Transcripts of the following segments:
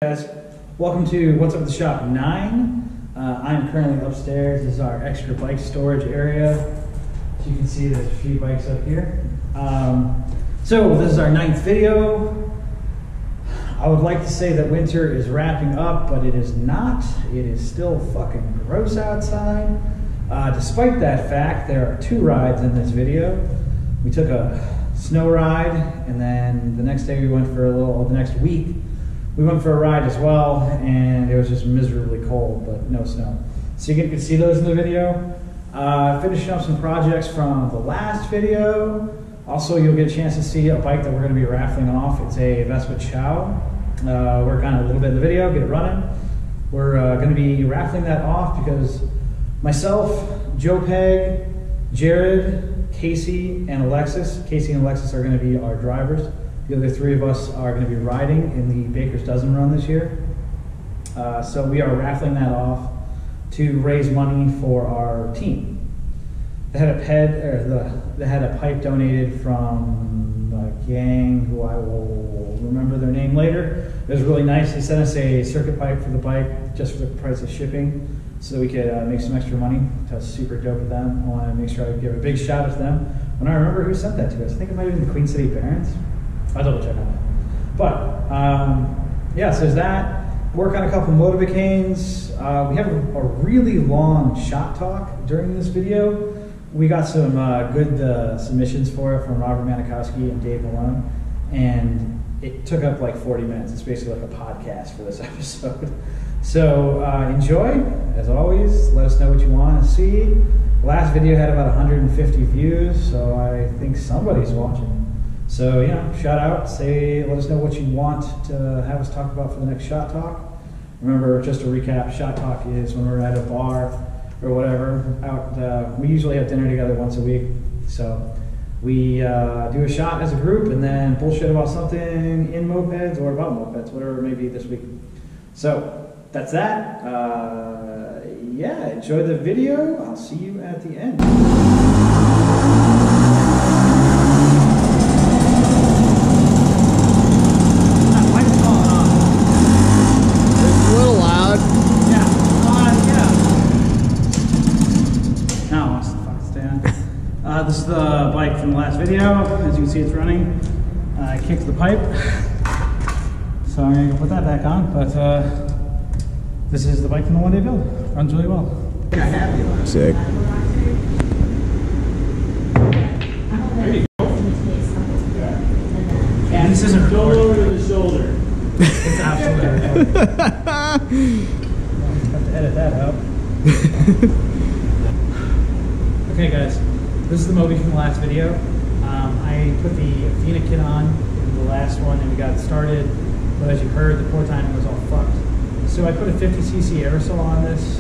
Guys, welcome to What's Up at the Shop 9. I'm currently upstairs. This is our extra bike storage area. As you can see, there's a few bikes up here. So this is our 9th video. I would like to say that winter is wrapping up, but it is not. It is still fucking gross outside. Despite that fact, there are 2 rides in this video. We took a snow ride, and then the next day we went for the next week, we went for a ride as well, and it was just miserably cold, but no snow. So you can see those in the video. Finishing up some projects from the last video. Also, you'll get a chance to see a bike that we're going to be raffling off. It's a Vespa Chow. Work on it a little bit in the video, get it running. We're going to be raffling that off because myself, Joe Peg, Jared, Casey, and Alexis. Casey and Alexis are going to be our drivers. The other 3 of us are going to be riding in the Baker's Dozen run this year. So we are raffling that off to raise money for our team. They had a pipe donated from a gang who I will remember their name later. It was really nice. They sent us a circuit pipe for the bike just for the price of shipping so that we could make some extra money. That was super dope of them. I want to make sure I give a big shout out to them. When I remember who sent that to us, I think it might have been the Queen City Barons. I'll double check on that. But yeah, so there's that. Work on a couple motorbicanes. We have a really long shot talk during this video. We got some good submissions for it from Robert Manikowski and Dave Malone, and it took up like 40 minutes. It's basically like a podcast for this episode. So enjoy, as always. Let us know what you want to see. Last video had about 150 views, so I think somebody's watching. So, shout out, let us know what you want to have us talk about for the next Shot Talk. Remember, just to recap, Shot Talk is when we're at a bar or whatever, we usually have dinner together once a week. So we do a shot as a group and then bullshit about something in mopeds or about mopeds, whatever it may be this week. So that's that. Yeah, enjoy the video. I'll see you at the end. This is the bike from the last video. As you can see, it's running. I kicked the pipe, so I'm going to put that back on. But this is the bike from the one-day build. Runs really well. Sick. There you go. And this isn't recorded. Over to the shoulder. It's absolutely recorded. Have to edit that out. Okay, guys. This is the Moby from the last video. I put the Athena kit on in the last one and we got it started, but as you heard, the pour timing was all fucked. So I put a 50cc aerosol on this,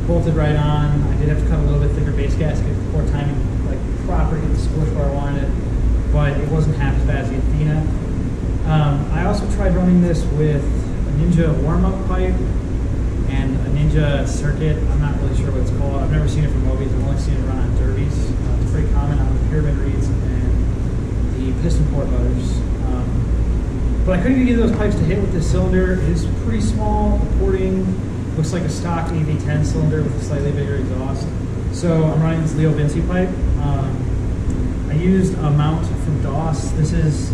bolted right on. I did have to cut a little bit thicker base gasket for pour timing, like proper, get the squish where I wanted it, but it wasn't half as bad as the Athena. I also tried running this with a Ninja warm-up pipe and a Ninja circuit. I'm not really sure what it's called. I've never seen it from Mobies. I've only seen it run on derbies. It's pretty common on the pyramid reeds and the piston port motors. But I couldn't even get those pipes to hit with this cylinder. It is pretty small. The porting looks like a stock AV10 cylinder with a slightly bigger exhaust. So I'm running this Leo Vinci pipe. I used a mount from DOS. This is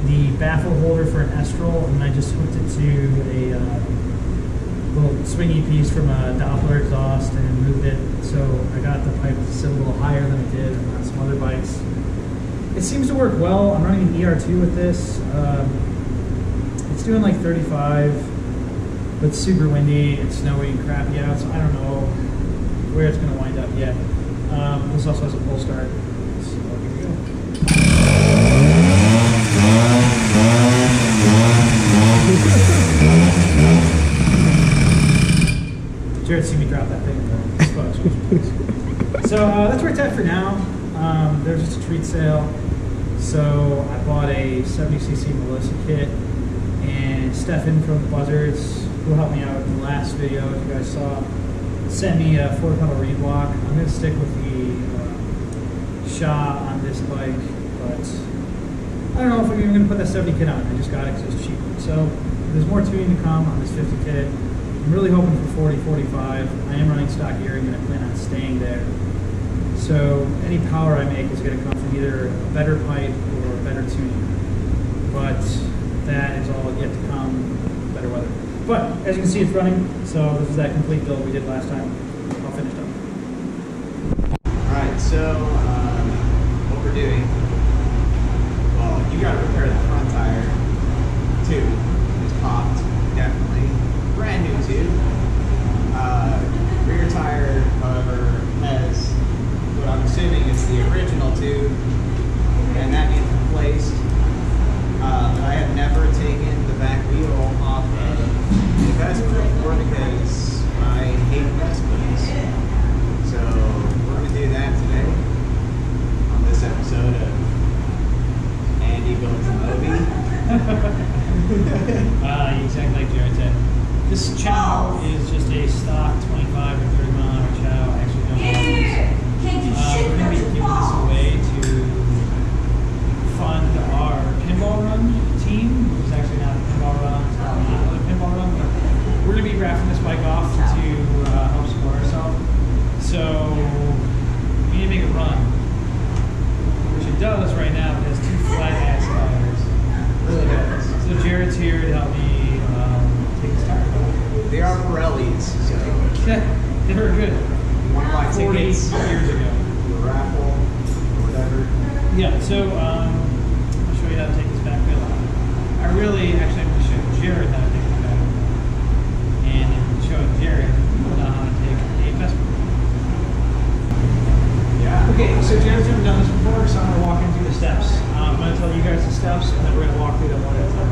the baffle holder for an Estral, and I just hooked it to a little swingy piece from a Doppler exhaust and moved it, so I got the pipe to sit a little higher than it did on some other bikes. It seems to work well. I'm running an ER2 with this. It's doing like 35, but it's super windy, it's snowy and crappy out, so I don't know where it's going to wind up yet. This also has a pull start, so here we go. Jared see me drop that thing in the sponge. So that's where it's at for now. There's just a treat sale. So I bought a 70cc Melissa kit, and Stefan from the Buzzards, who helped me out in the last video, as you guys saw, sent me a 4-pedal reed block. I'm going to stick with the Shaw on this bike, but I don't know if I'm even going to put that 70 kit on. I just got it because it's cheap. So there's more tuning to come on this 50 kit. I'm really hoping for 40, 45. I am running stock gearing and I plan on staying there. So any power I make is going to come from either a better pipe or better tuning. But that is all yet to come, better weather. But as you can see, it's running. So this is that complete build we did last time. All finished up. Alright, so what we're doing, well, you got to repair the front tire too. It's popped, definitely. Brand new tube. Rear tire, however, has what I'm assuming is the original tube, and that needs replaced. But I have never taken the back wheel off of the Vespa before because I hate Vespas. So we're going to do that today on this episode of Andy Builds a Moby. Exactly like Jared said. This chow is just a stock 25 or 30 mile an hour chow. I actually don't know this. We're going to be giving this away to fund our pinball run team, which is actually not a pinball run, it's not another pinball run, but we're going to be raffling this bike off to help support ourselves. So we need to make a run, which it does right now. It has 2 flat ass tires. It really does. So Jared's here to help me take this tire. They are Pirellis, so yeah, they were good. One of my 40 tickets years ago. to a raffle or whatever. Yeah, so I'll show you how to take this back wheel out. I'm going to show Jared how to take this back wheel out. And showing Jared how to take a Vespa. Yeah. Okay, so Jared's never done this before, so I'm going to walk him through the steps. I'm going to tell you guys the steps, and then we're going to walk through them one at a time.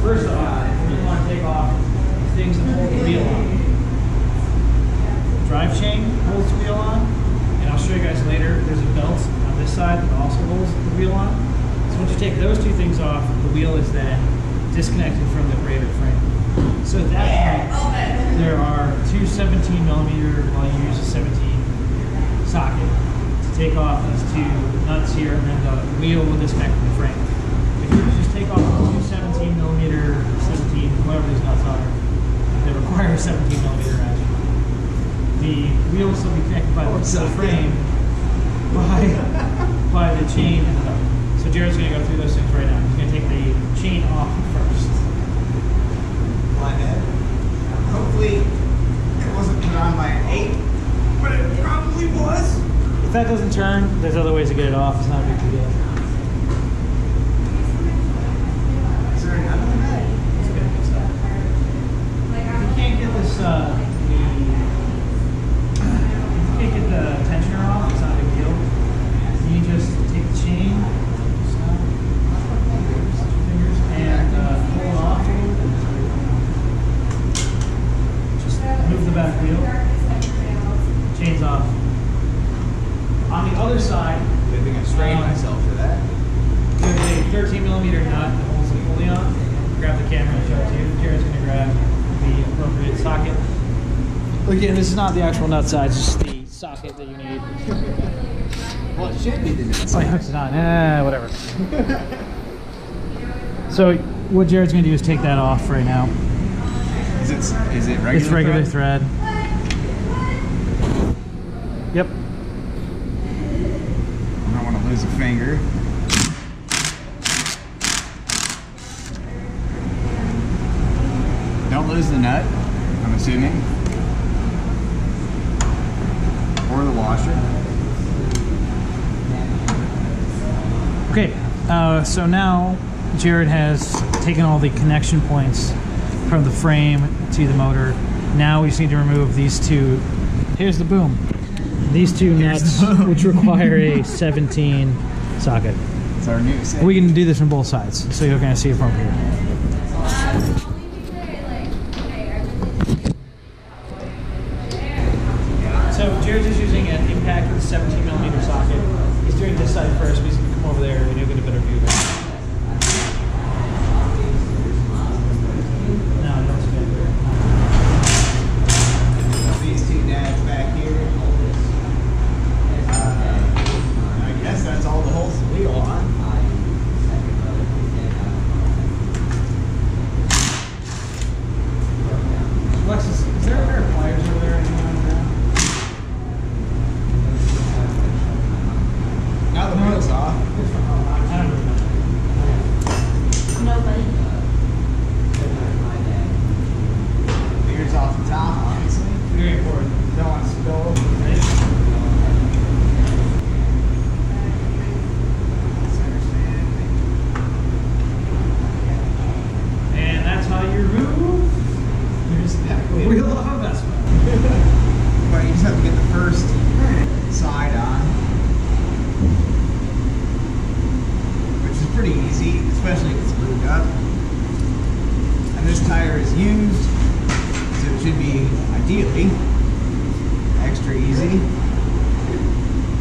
First off, we want to take off the things that hold the wheel on. Drive chain holds the wheel on, and I'll show you guys later. There's a belt on this side that also holds the wheel on. So once you take those 2 things off, the wheel is then disconnected from the greater frame. So at that point, there are 2 17 millimeter, well, you use a 17 socket to take off these 2 nuts here, and then the wheel will disconnect from the frame. If you just take off the 2 17 millimeter, 17, whatever these nuts are, they require a 17 millimeter ratchet. The wheel will still be connected by the frame by the chain and the belt. So Jared's going to go through those things right now. He's going to take the chain off first. Flathead. Hopefully it wasn't put on by an 8, but it probably was. If that doesn't turn, there's other ways to get it off. It's not a big deal. Is there another one? It's good. Good stuff. If you can't get this, can't get the tensioner off, it's not a big deal. You just take the chain, and pull it off. Just move the back wheel. Chain's off. On the other side, I think I strained myself for that. there's a 13 millimeter nut that holds the pulley on. Grab the camera and show it to you. Jared's going to grab the appropriate socket. Again, this is not the actual nut side, it's just the socket that you need. Well, it should be the nut. Oh, he hooks it on. Whatever. So what Jared's going to do is take that off right now. Is it regular? It's regular thread. Yep. I don't want to lose a finger. Don't lose the nut, I'm assuming. Or the washer. Okay, so now Jared has taken all the connection points from the frame to the motor. Now we just need to remove these 2. Here's the boom. These 2 nuts, which require a 17 socket. It's our new set. We can do this from both sides, so you're going to see it from here. So Jared's just using an impact with a 17 millimeter socket. He's doing this side first, but he's going to come over there and you'll get a better view of it. No, don't spin here. These 2 nads back here. I guess that's all the holes the wheel on. tire is used, so it should be ideally extra easy.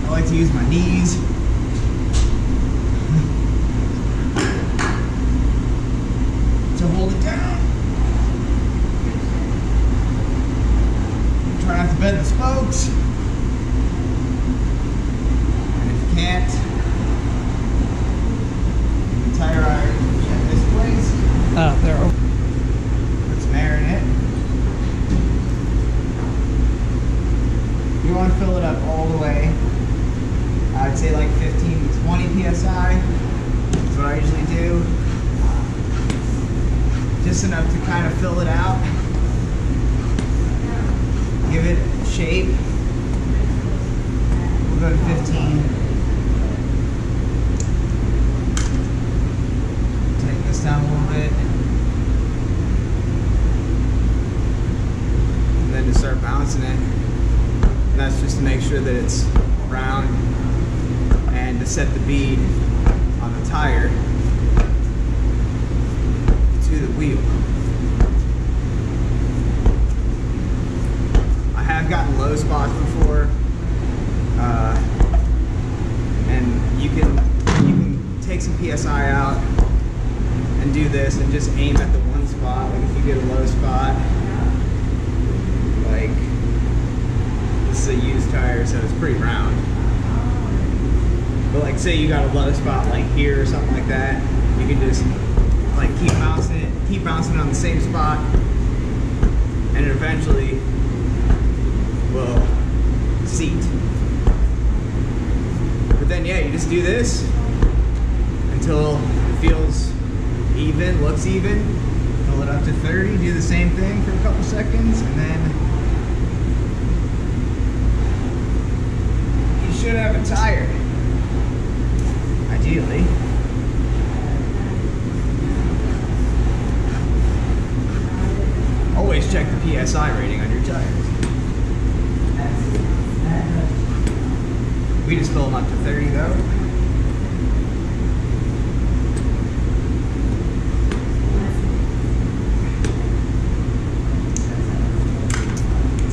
I like to use my knees. To hold it down. Try not to bend the spokes. And if you can't, the tire iron at this place. There. Put some air in it. You want to fill it up all the way. I'd say like 15 to 20 psi. That's what I usually do. Just enough to kind of fill it out. Give it shape. We'll go to 15. Take this down a little bit. And then to start bouncing it. And that's just to make sure that it's round and to set the bead on the tire to the wheel. I have gotten low spots before, and you can take some PSI out and do this and just aim at the one spot. Like if you get a low spot, like this is a used tire, so it's pretty round. But like say you got a low spot like here or something like that, you can just like keep bouncing it on the same spot, and it eventually will seat. But then yeah, you just do this until it feels even, looks even. Fill it up to 30, do the same thing for a couple seconds, and then you should have a tire, ideally. Always check the PSI rating on your tires. We just fill them up to 30 though.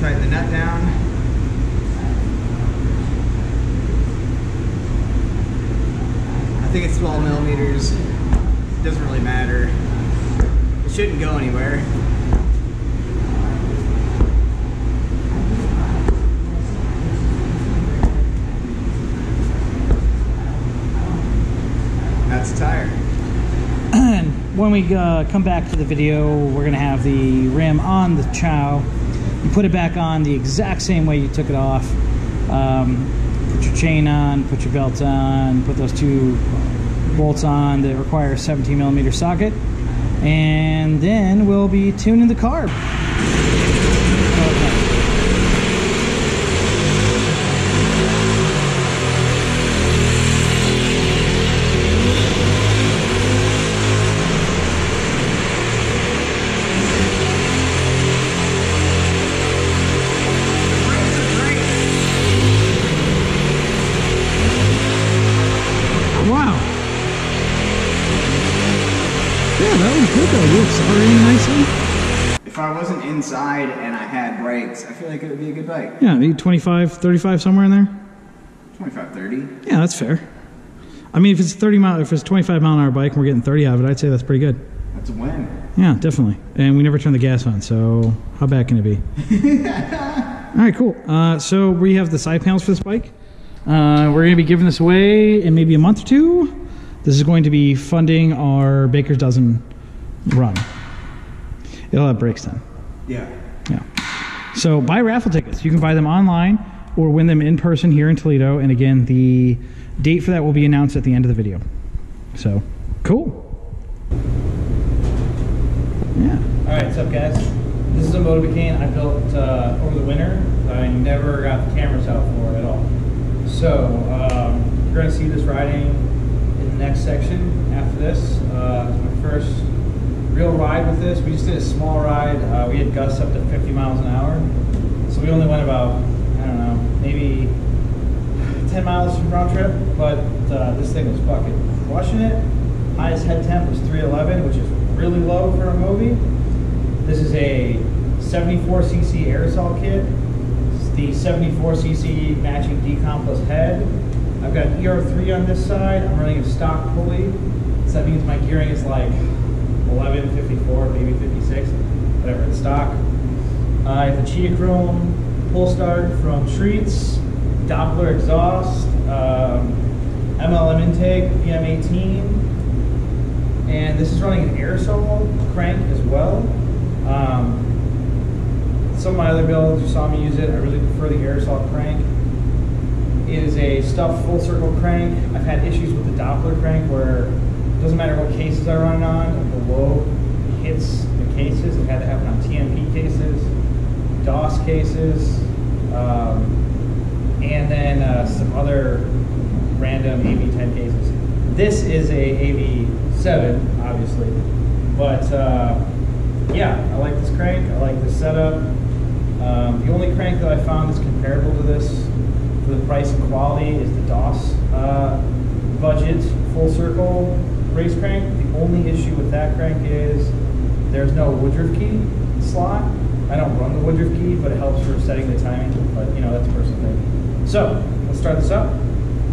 Tighten the nut down. I think it's 12 millimeters. It doesn't really matter. It shouldn't go anywhere. That's the tire. And when we come back to the video, we're going to have the rim on the chow. You put it back on the exact same way you took it off. Put your chain on, put your belt on, put those two bolts on that require a 17mm socket, and then we'll be tuning the carb. If I wasn't inside and I had brakes, I feel like it would be a good bike. Yeah, maybe 25, 35, somewhere in there. 25, 30. Yeah, that's fair. I mean, if it's 25 mile an hour bike and we're getting 30 out of it, I'd say that's pretty good. That's a win. Yeah, definitely. And we never turn the gas on, so how bad can it be? All right, cool. So we have the side panels for this bike. We're going to be giving this away in maybe a month or two. This is going to be funding our Baker's Dozen run. It'll have brakes then. Yeah. Yeah. So buy raffle tickets. You can buy them online or win them in person here in Toledo. And again, the date for that will be announced at the end of the video. So, cool. Yeah. All right, what's up, guys? This is a Motobicane I built over the winter that I never got the cameras out for at all. So, you're going to see this riding in the next section after this. It's my first real ride with this. We just did a small ride. We had gusts up to 50 miles an hour. So we only went about, I don't know, maybe 10 miles from round trip, but this thing was fucking crushing it. Highest head temp was 311, which is really low for a Moby. This is a 74cc aerosol kit. It's the 74cc matching decom plus head. I've got an ER3 on this side. I'm running a stock pulley. So that means my gearing is like 11, 54, maybe 56, whatever, it's stock. I have the Chia Chrome pull start from Treats, Doppler exhaust, MLM intake, VM18, and this is running an aerosol crank as well. Some of my other builds, you saw me use it, I really prefer the aerosol crank. It is a stuffed full circle crank. I've had issues with the Doppler crank where it doesn't matter what cases I run it on, the load hits the cases. I've had to happen on TMP cases, DOS cases, and then some other random AV10 cases. This is a AV7, obviously, but yeah, I like this crank. I like this setup. The only crank that I found that's comparable to this for the price and quality is the DOS budget full circle race crank. The only issue with that crank is there's no Woodruff key slot. I don't run the Woodruff key, but it helps for setting the timing. But you know, that's a personal thing. So let's start this up.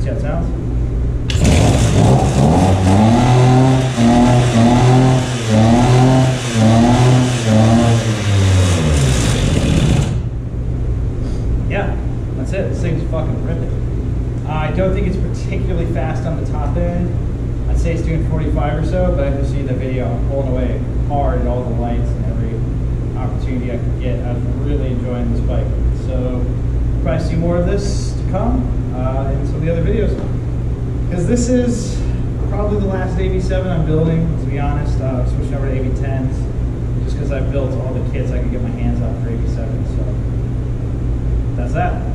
See how it sounds. Yeah, that's it. This thing's fucking ripping. I don't think it's particularly fast on the top end. I'd say it's doing 45 or so, but as you'll see in the video, I'm pulling away hard at all the lights and every opportunity I could get. I'm really enjoying this bike. So probably see more of this to come in some of the other videos. Because this is probably the last AV7 I'm building, to be honest. I'm switching over to AV10s just because I've built all the kits I could get my hands on for AV7. So that's that.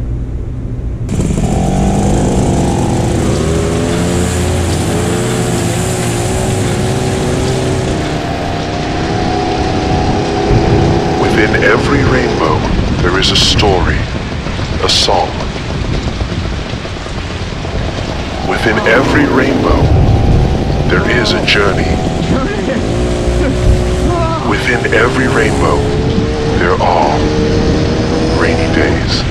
Within every rainbow, there is a story, a song. Within every rainbow, there is a journey. Within every rainbow, there are rainy days.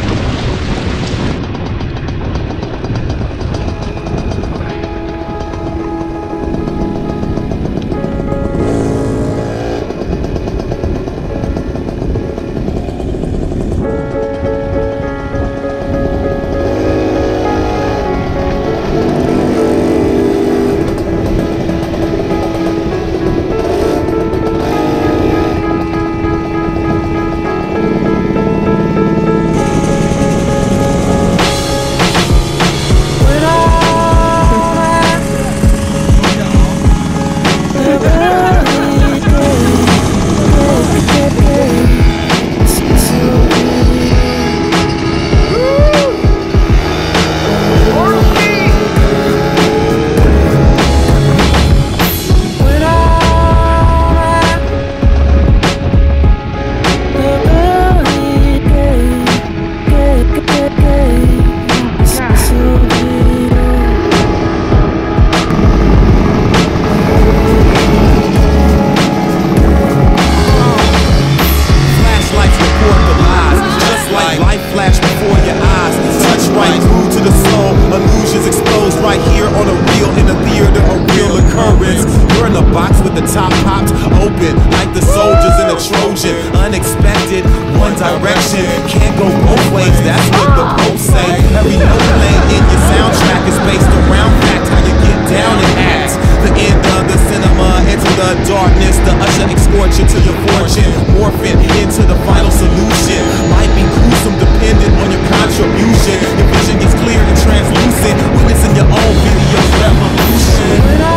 Unexpected, one direction, can't go both ways, that's what the quotes say. Every note playing in your soundtrack is based around fact, how you get down and act. The end of the cinema, into the darkness, the usher escorts you to your fortune, morphing into the final solution. Might be gruesome depending on your contribution. Your vision gets clear and translucent, witnessing your own video revolution.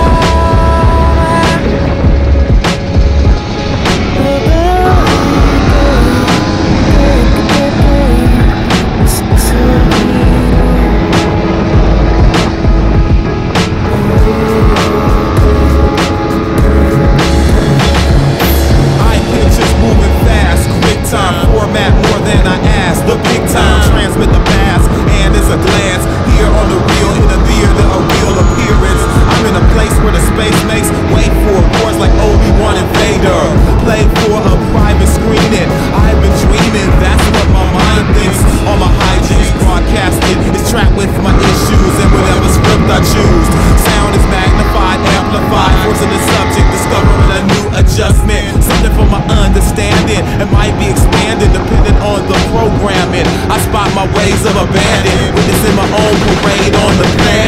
rise of a bandit, witnessing my own parade on the planet.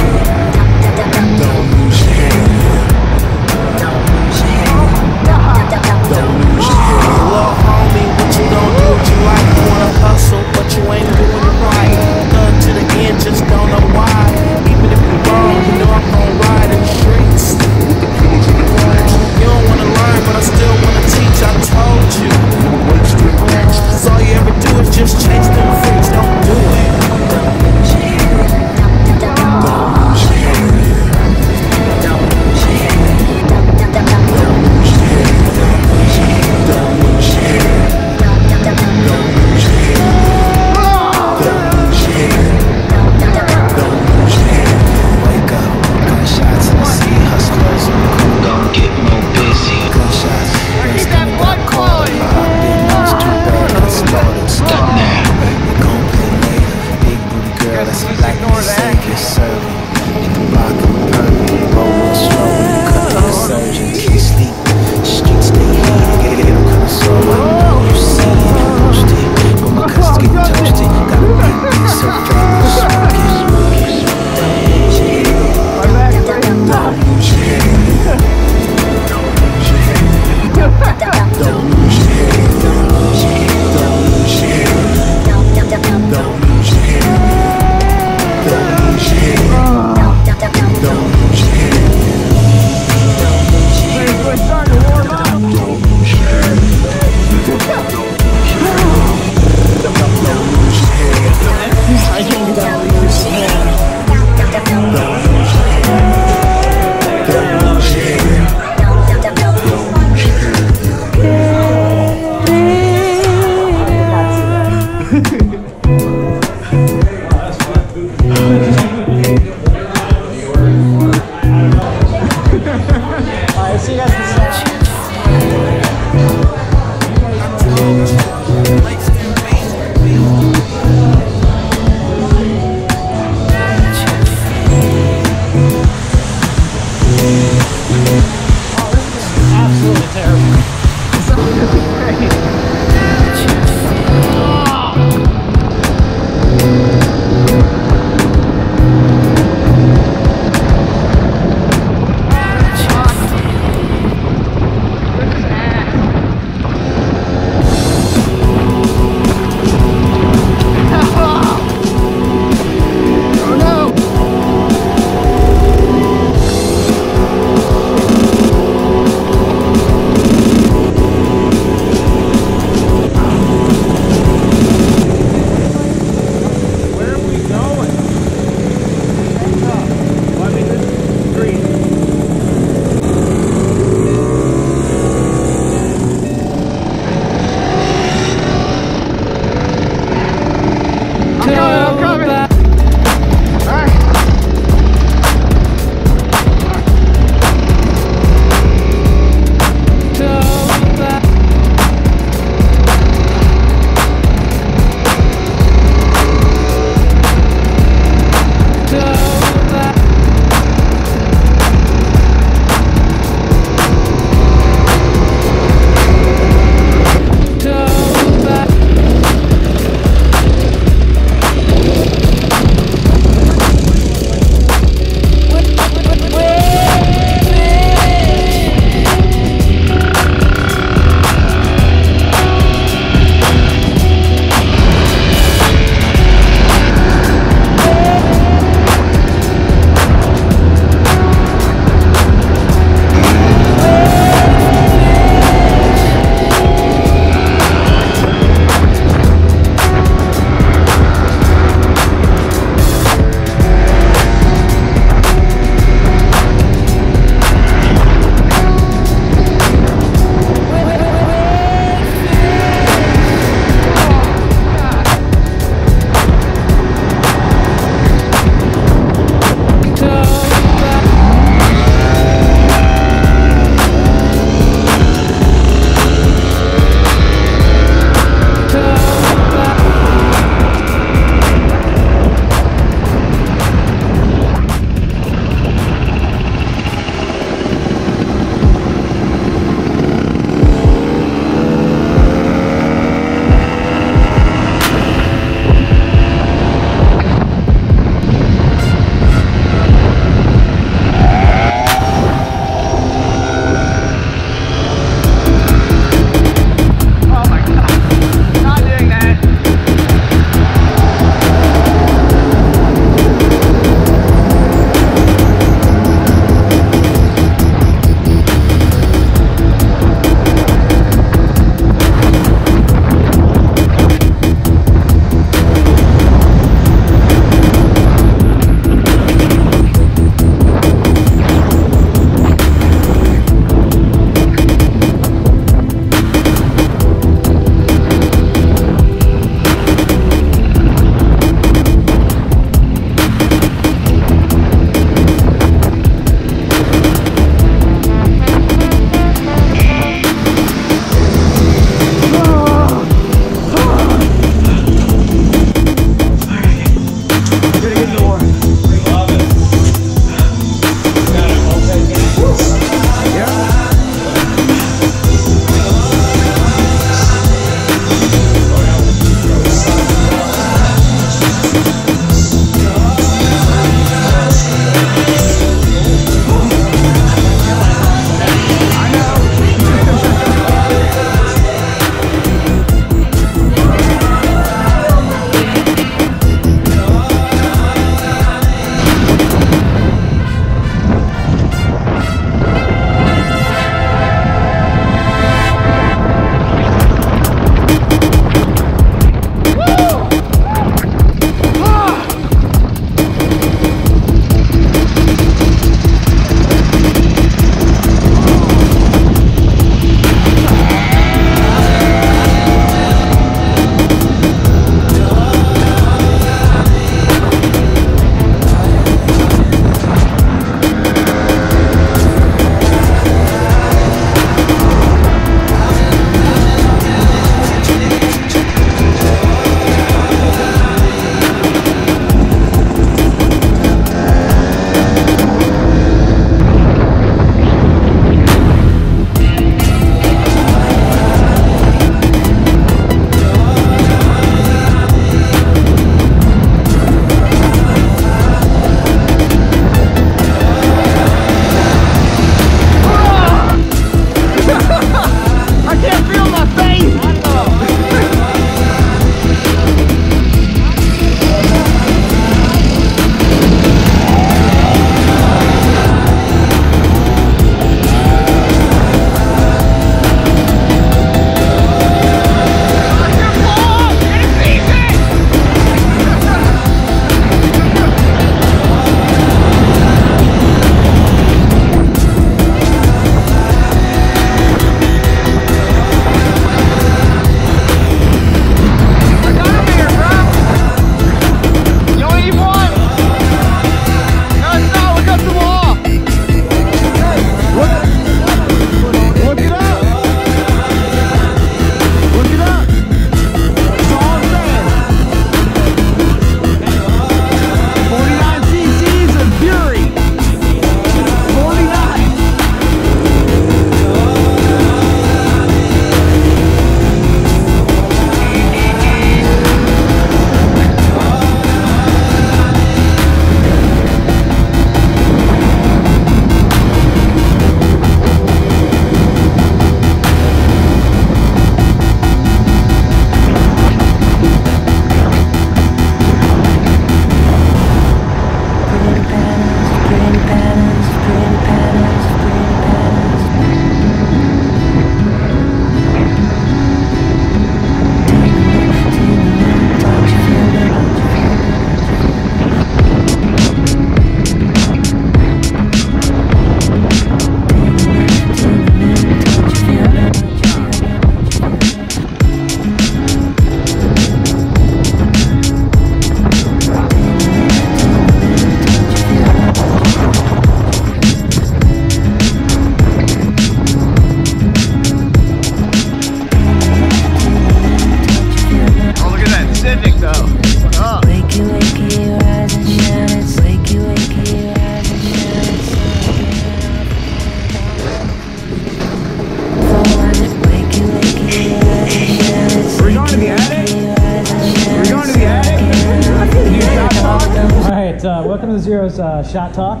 welcome to the Zero's Shot Talk.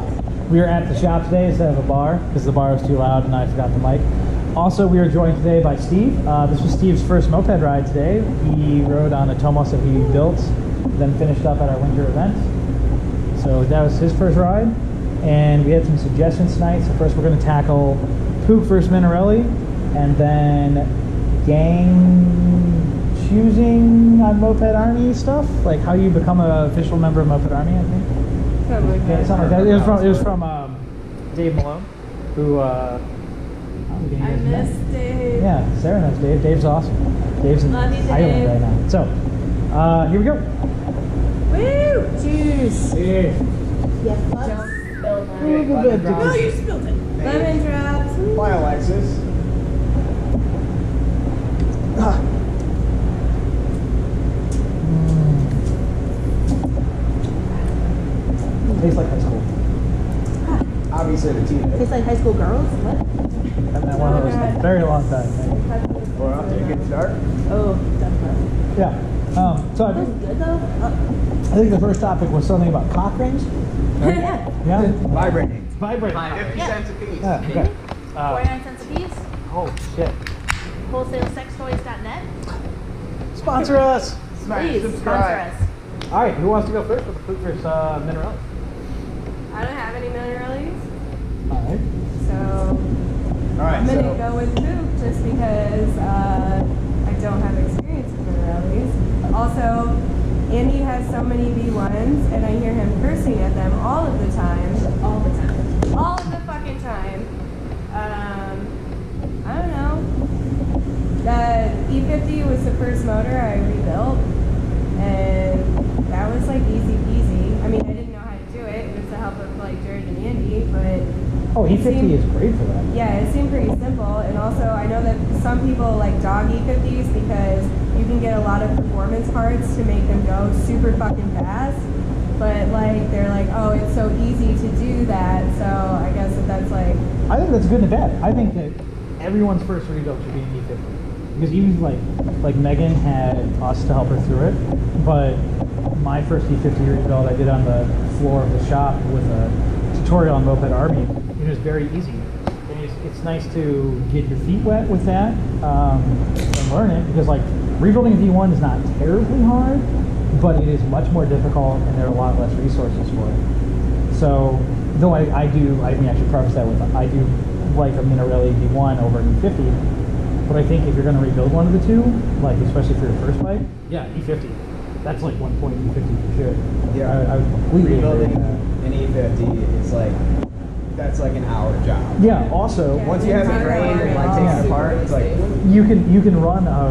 We are at the shop today instead of a bar because the bar was too loud and I forgot the mic. Also, we are joined today by Steve. This was Steve's first moped ride today. He rode on a Tomos that he built, then finished up at our winter event. So that was his first ride. And we had some suggestions tonight. So first we're going to tackle Puch versus Minarelli, and then gang choosing on Moped Army stuff, like how you become an official member of Moped Army, I think. Something like that. Something like that. It was from Dave Malone, who I miss Dave. Yeah, Sarah knows Dave. Dave's awesome. Dave's in Love you, Dave. Ireland right now. So, here we go. Woo! Cheers. Cheers. Yes, don't spill that. No, you spilled it. Lemon drops. Bye, Alexis. Tastes like high school. Obviously, the tea. Tastes like high school girls? What? Haven't had one of those in a very long time. We're off to a good start. Oh, definitely. Yeah. So I That was think, good though. I think the first topic was something about cock rings. Right? Yeah. Yeah. Vibrating. Vibrating. 50 Yeah. cents a piece. Yeah. Okay. 49 cents a piece. Oh shit. WholesaleSexToys.net. Sponsor us. Please sponsor us. All right. Who wants to go first with the Puch versus Minarelli? I don't have any minerals, All right. so All right, I'm gonna so go with Puch just because I don't have experience with minerals. Also, Andy has so many V1s, and I hear him cursing at them all of the time. All the time. All of the fucking time. I don't know. The E50 was the first motor I rebuilt, and that was like easy peasy. I mean, I didn't know how to do it with the help of like Jared and Andy, but Oh, it E50 seemed- is great for that. yeah, it seemed pretty simple. And also, I know that some people like dog E50s because you can get a lot of performance parts to make them go super fucking fast. But like, they're like, oh, it's so easy to do that. So I guess that's like, I think that's good and bad. I think that everyone's first rebuild should be an E50. Because even like Megan had us to help her through it, but my first E50 rebuild I did on the floor of the shop with a tutorial on Moped Army. It was very easy. And it's nice to get your feet wet with that and learn it, because like rebuilding a V1 is not terribly hard, but it is much more difficult and there are a lot less resources for it. So, though I should preface that with, I do like a Minarelli V1 over an E50, but I think if you're going to rebuild one of the two, like especially for your first bike, yeah, E50. That's like 1 point E50 for sure. yeah, I would completely agree rebuilding with that. an E50 is like, that's like an hour job. Yeah, also, Yeah. Once you have it trained and like taking it apart, it's like, you can run a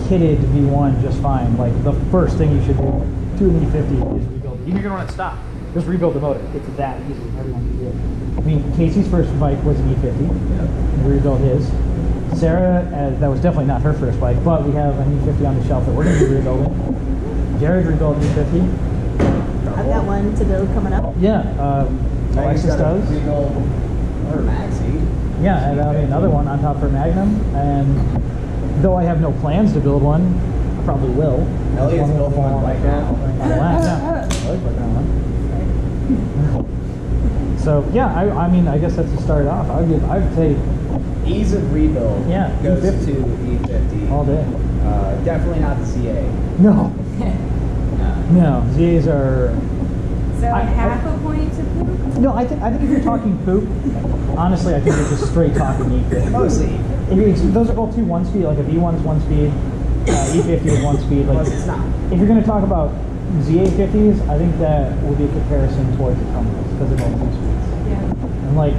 kitted V1 just fine. Like the first thing you should do to an E50 is rebuild it. Even if you're gonna run it stock, just rebuild the motor. It's that easy. Everyone can do it. I mean, Casey's first bike was an E50. yeah. We rebuilt his. Sarah, that was definitely not her first bike, but we have an E50 on the shelf that we're gonna be rebuilding. Jared rebuilt an E50. I've got one to build coming up. Yeah, Alexis does. Big old motor maxi. Yeah, and another one on top for Magnum. And though I have no plans to build one, I probably will. Elliot's building one right now. Yeah, I like working on one. So yeah, I mean, I guess that's to start off. I'd say Ease of rebuild Yeah, goes E50. to E50. all day. Definitely not the CA. No, no, ZAs are. So I- half a point to Puch? No, I think if you're talking poop, honestly, I think you're just straight talking E50. Mostly. Those are all two 1-speed. Like a V1 is 1-speed, E50 is 1-speed. Like Plus it's not. if you're going to talk about ZA50s, I think that would be a comparison towards the Tomos because they're both 2-speeds. Yeah. And like,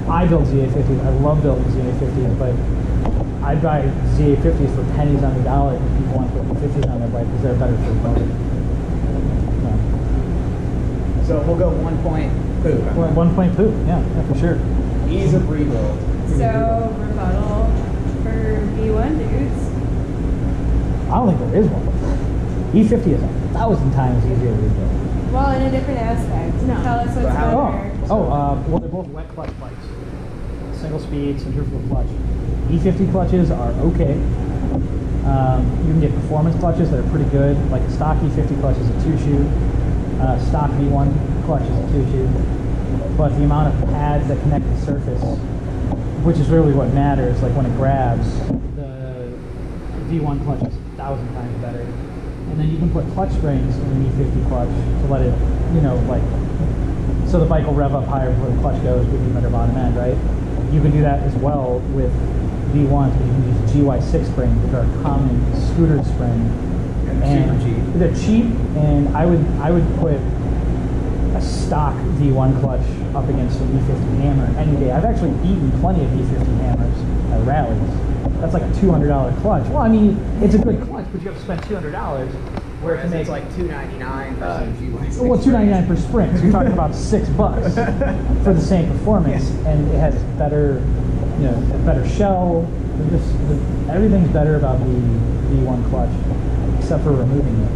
I build ZA50s. I love building ZA50s, but I buy ZA50s for pennies on the dollar if people want to put 50s on their bike because they're better for the motor. So we'll go 1 point poop. Well, 1 point poop, yeah, for sure. Ease of rebuild. So rebuttal for V1 dudes. I don't think there is one. E50 is 1,000 times easier to rebuild. Well, in a different aspect. No. Tell us what's So how- better. Well, they're both wet clutch bikes. Single speed, centrifugal clutch. E50 clutches are okay. You can get performance clutches that are pretty good. Like a stock E50 clutch is a 2-shoe. Stock V1 clutch is a 2-shoe, but the amount of pads that connect the surface, which is really what matters, like when it grabs, the V1 clutch is 1,000 times better. And then you can put clutch springs in an E50 clutch to let it, you know, like, so the bike will rev up higher before the clutch goes with the emitter bottom end, right? You can do that as well with V1s, but you can use GY6 springs, which are a common scooter spring. And super cheap. They're cheap, and I would put a stock V1 clutch up against an E50 hammer any day. I've actually beaten plenty of E50 hammers at rallies. That's like a $200 clutch. Well, I mean, it's a good clutch, but you have to spend $200. Where it can make it's like $299 for some GY6. well, $299 per sprint. So you're talking about $6 for the same performance, and it has better, you know, a better shell. Everything's better about the V1 clutch, except for removing it,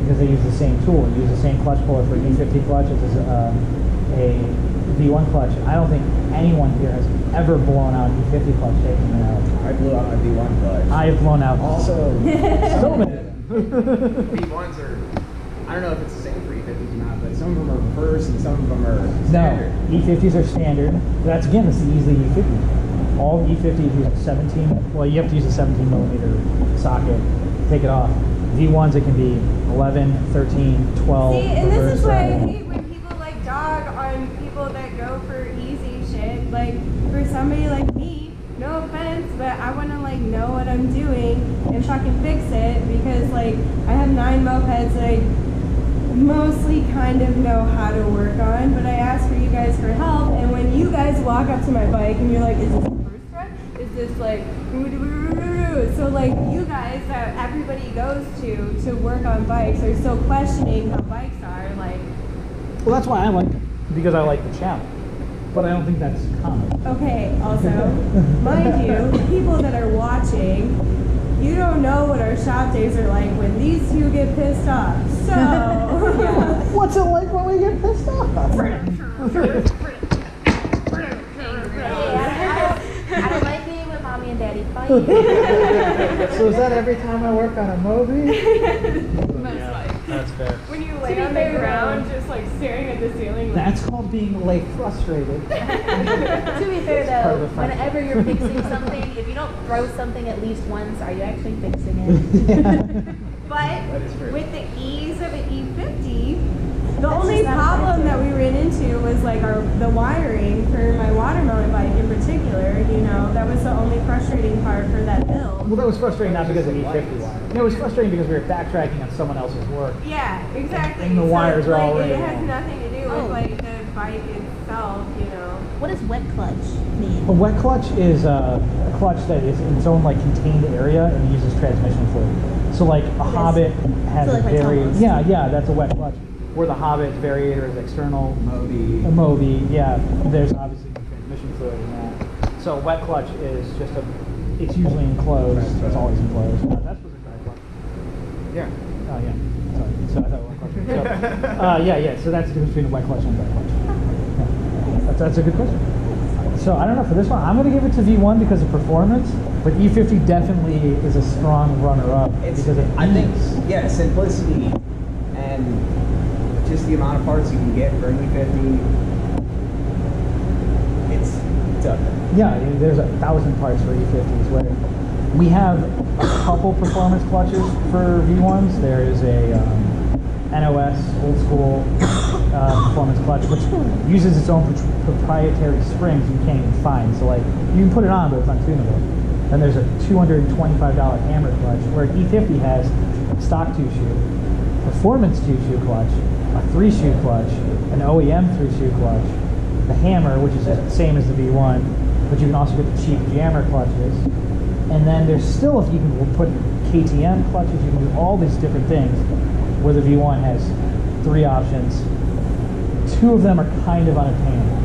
because they use the same tool. They use the same clutch puller for an E50 clutch as a V1 clutch. I don't think anyone here has ever blown out an E50 clutch taking it out. I blew out my V1 clutch. I have blown out Also, so many. V1s are, I don't know if it's the same for E50s or not, but some of them are reverse and some of them are standard. No, E50s are standard. That's again, that's the easily E50. All E50s use a 17. Well, you have to use a 17 millimeter socket. Take it off. V1s, it can be 11, 13, 12. See, and this is why I reverse, hate when people like dog on people that go for easy shit. Like for somebody like me, no offense, but I want to like know what I'm doing and fucking fix it, because like I have 9 mopeds that I mostly kind of know how to work on, but I ask for you guys for help, and when you guys walk up to my bike and you're like, is this a first thread? Is this like, so like you guys that everybody goes to work on bikes are still questioning how bikes are, like. Well, that's why I like it, because I like the challenge. But I don't think that's common. Okay, also, mind you, the people that are watching, you don't know what our shop days are like when these two get pissed off. So, What's it like when we get pissed off? I don't like being when mommy and daddy fight. So is that every time I work on a Moby? That's fair. when you lay on the ground, just like staring at the ceiling. That's called being late frustrated. To be fair part of though, the fun. whenever you're fixing something, if you don't throw something at least once, are you actually fixing it? But is true. with the ease of an E50, the That's only just not problem that effective. we ran into was like the wiring for my watermelon bike in particular. You know, that was the only frustrating part for that build. Well, that was frustrating not because of E50 wire. It was frustrating because we were backtracking on someone else's work. Yeah, exactly. And the wires are like, already it has wrong. nothing to do with Oh. like the bike itself. You know. What does wet clutch mean? A wet clutch is a clutch that is in its own like contained area and uses transmission fluid. So like a Hobbit has So a like my very Tomos. yeah, that's a wet clutch. Where the Hobbit variator is external. Moby. A Moby, yeah. There's obviously no transmission fluid in that. So a wet clutch is just it's usually enclosed. Right. It's always enclosed. That's what's a dry clutch. Yeah. Oh yeah. Sorry. So I thought wet clutch. So, yeah. So that's the difference between a wet clutch and a dry clutch. Yeah. That's a good question. So I don't know for this one. I'm going to give it to V1 because of performance, but E50 definitely is a strong runner-up because of I think, ease. yeah, simplicity and just the amount of parts you can get for an E50. It's up there. Yeah, there's 1,000 parts for E50s. Where we have a couple performance clutches for V1s. There is a NOS old school performance clutch, which uses its own proprietary springs you can't even find. So like you can put it on, but it's untunable. Then there's a $225 hammer clutch, where E50 has stock 2-shoe, performance 2-shoe clutch, a 3-shoe clutch, an OEM 3-shoe clutch, the hammer, which is the same as the V1, but you can also get the cheap jammer clutches. And then there's still, if you can put KTM clutches, you can do all these different things, where the V1 has 3 options. 2 of them are kind of unattainable.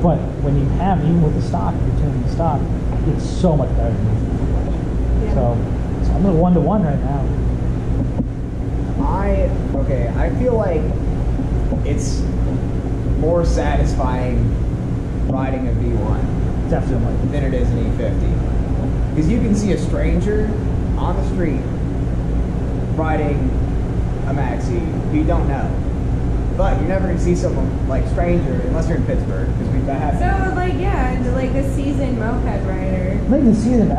But when you have, even with the stock, if you're tuning the stock, it's so much better than the V1. Yeah. So I'm at 1-to-1 right now. I feel like it's more satisfying riding a V1 Definitely. than it is an E50. Because you can see a stranger on the street riding a maxi who you don't know. But you're never gonna see someone like stranger unless you're in Pittsburgh, because we've had. So like like a seasoned moped rider. Like the season,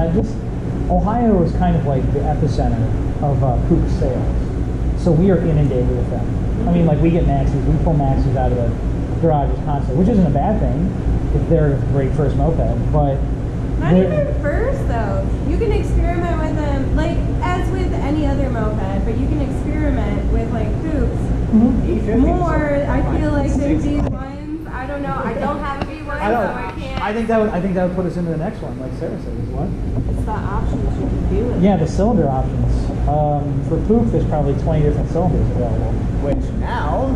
Ohio is kind of like the epicenter of Puch sales. So we are inundated with them. I mean, like we get maxis, we pull maxis out of the garages constantly, which isn't a bad thing if they're a great first moped, but not even first though. You can experiment with them, like as with any other moped, but you can experiment with like Puchs more. I feel like than V1s. I don't know. I don't have a V1, so I can't. I think that would put us into the next one, like Sarah said. Is what? It's the options you can do with. Yeah, the cylinder options. For Puch, there's probably 20 different cylinders available, Which now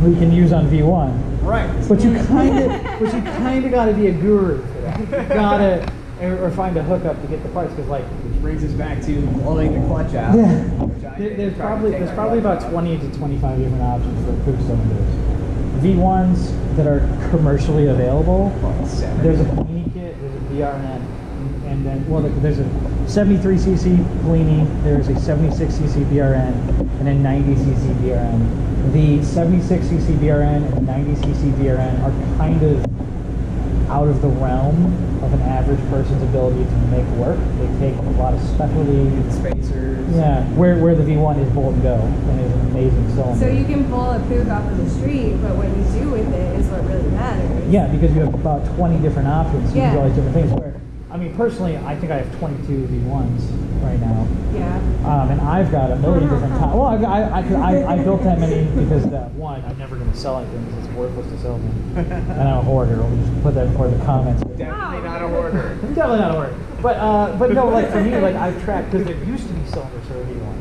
we can use on V1. Right. But you kind of got to be a guru for that. You gotta or find a hookup to get the parts, because like. Which brings us back to blowing the clutch out. Yeah. Which There's probably about 20 to 25 different options for Puch cylinders. V1s that are commercially available. There's a Bellini kit, there's a BRN, and then there's a 73cc Bellini, there's a 76cc BRN, and a 90cc BRN. The 76cc BRN and the 90cc BRN are kind of out of the realm of an average person's ability to make work. They take a lot of specialty spacers. Yeah, where the V1 is bolt and go and is an amazing cylinder. So you can pull a Puch off of the street, but what you do with it is what really matters. Yeah, because you have about 20 different options. You Yeah. can do all these different things. Where, I mean, personally, I think I have 22 V1s right now. Yeah. And I've got a million different types. Well, I built that many because one, I'm never going to sell anything because it's worthless to sell them. And I'm a hoarder. We'll just put that in the comments. Definitely not a hoarder. Definitely not a hoarder. But no, like for me, like I've tracked, because there used to be cylinders for a V1.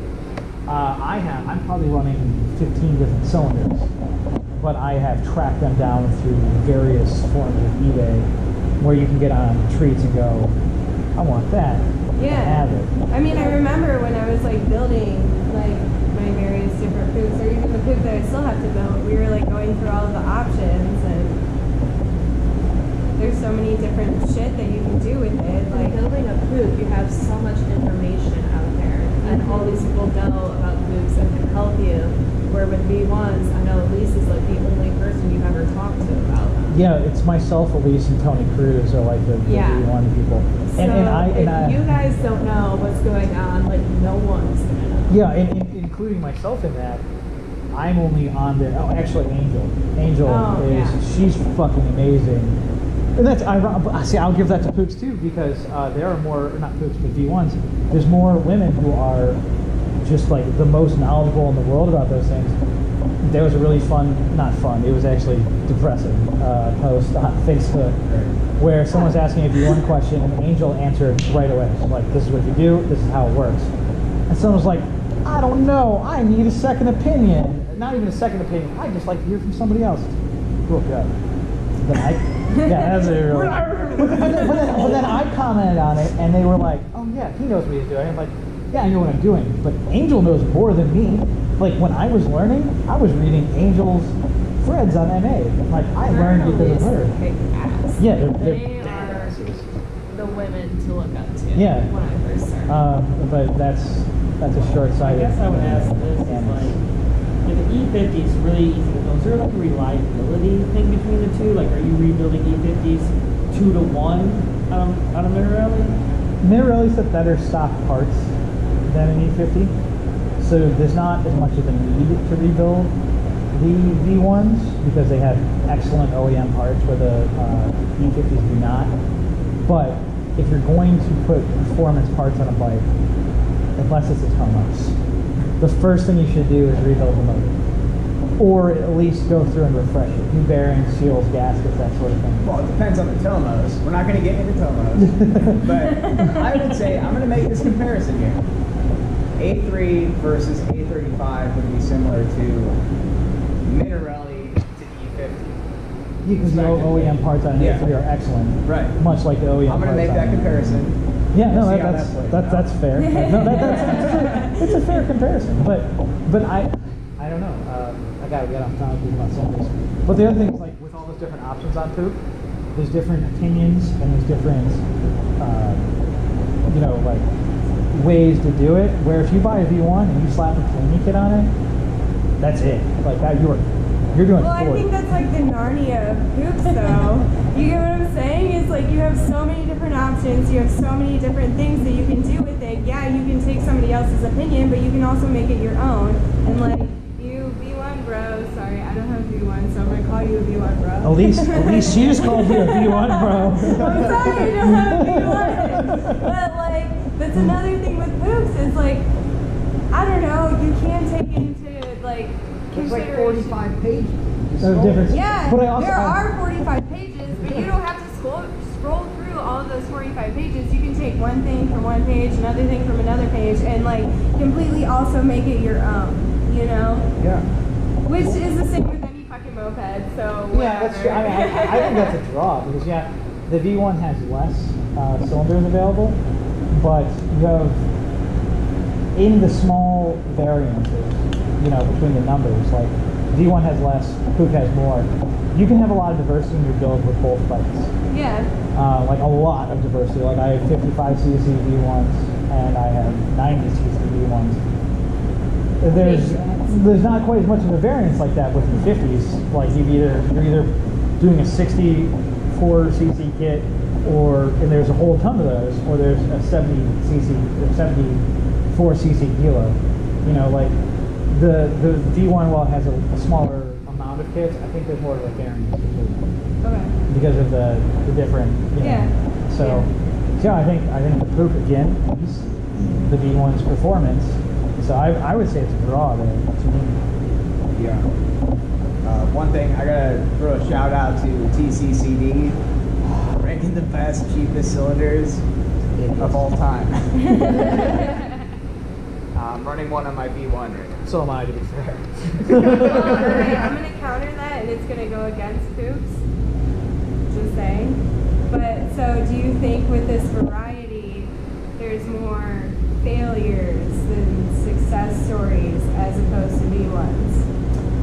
I'm probably running 15 different cylinders, but I have tracked them down through various forms of eBay, where you can get on treats and go, I want that. Yeah. Have it. I mean, I remember when I was like building like my various different Puchs, or even the Puch that I still have to build, we were like going through all of the options, and there's so many different shit that you can do with it. Like building a Puch, you have so much information out there, and all these people know about Puchs and can help you. Where with V1s, I know Elise is like the only person you've ever talked to about them. Yeah, it's myself, Elise, and Tony Cruz are like the V1 people. So if you guys don't know what's going on, like no one's gonna know. Yeah, including myself in that. I'm only on there. Oh, actually, Angel she's fucking amazing. And that's see, I'll give that to Puchs too, because there are more, not Puchs, but V1s. There's more women who are just like the most knowledgeable in the world about those things. There was a really not fun, it was actually depressing post on Facebook where someone was asking a V1 question and Angel answered right away. She's like, this is what you do, this is how it works. And someone was like, I don't know, I need a second opinion. Not even a second opinion, I'd just like to hear from somebody else. Broke up. Then that's it. Really. But then I commented on it and they were like, oh yeah, he knows what he's doing. I'm like, yeah, I know what I'm doing, but Angel knows more than me. Like when I was learning, I was reading Angel's threads on MA. Like I learned because of her. Kick ass. Yeah, they're they are the women to look up to. Yeah. When I first started. But that's a short-sighted. I guess I would ask this is like, the E50 is really easy to build. Is there like a reliability thing between the two? Like, are you rebuilding E50s 2 to 1 out of Minarelli? Minarelli's have better stock parts than an E50, so there's not as much of a need to rebuild the V1s because they have excellent OEM parts where the E50s do not. But if you're going to put performance parts on a bike, unless it's a Tomos, the first thing you should do is rebuild the motor, or at least go through and refresh it. New bearings, seals, gaskets, that sort of thing. Well, it depends on the Tomos. We're not going to get into Tomos, but I would say I'm going to make this comparison here. A3 versus A35 would be similar to Minarelli to E50. Yeah, because the OEM parts on an A3 are excellent. Right. Much like the OEM. I'm going to make that comparison. Yeah, no, See how that's fair. No, it's a fair comparison. But I don't know. I gotta get off topic about some of this. But the other thing is, like, with all those different options on Puch, there's different opinions and there's different, like, ways to do it. Where if you buy a V1 and you slap a Bellini kit on it, that's it. Like that, you're doing Well, I sport. think that's like the Narnia of hoops, though. You get what I'm saying? It's like you have so many different options. You have so many different things that you can do with it. Yeah, you can take somebody else's opinion, but you can also make it your own. And like you, V1 bro. Sorry, I don't have V1, so I'm gonna call you a V1 bro. At least she just called you a V1, bro. I'm sorry, I don't have V1. But like, that's another thing with hoops. Is like, I don't know. You can take into like. It's like 45 pages. There's a difference. Yeah, But I also, there are 45 pages, but you don't have to scroll through all of those 45 pages. You can take one thing from one page, another thing from another page, and like completely also make it your own, you know? Yeah. Which is the same with any fucking moped, so Yeah, that's true. I mean, I think that's a draw because yeah, the V1 has less cylinders available, but you have in the small variances, you know, between the numbers, like V1 has less, Puch has more. You can have a lot of diversity in your build with both bikes. Yeah. Like a lot of diversity. Like I have 55cc V1s and I have 90cc V1s. There's not quite as much of a variance like that with the 50s. Like you're either doing a 64cc kit, and there's a whole ton of those, or there's a 70cc or 74cc kilo. You know, like the V1, while it has a smaller amount of kits, I think there's more of a variance Okay. because of the different. You know, Yeah. So yeah, I think the Puch again is the V1's performance. So I would say it's a draw there to me. Yeah. One thing, I gotta throw a shout out to TCCD, ranking the best, cheapest cylinders of all time. I'm running one on my V1 right now. So am I, to be fair. Alright, I'm gonna counter that, and it's gonna go against Puch. Just saying. But so, do you think with this variety, there's more failures than success stories as opposed to V1s?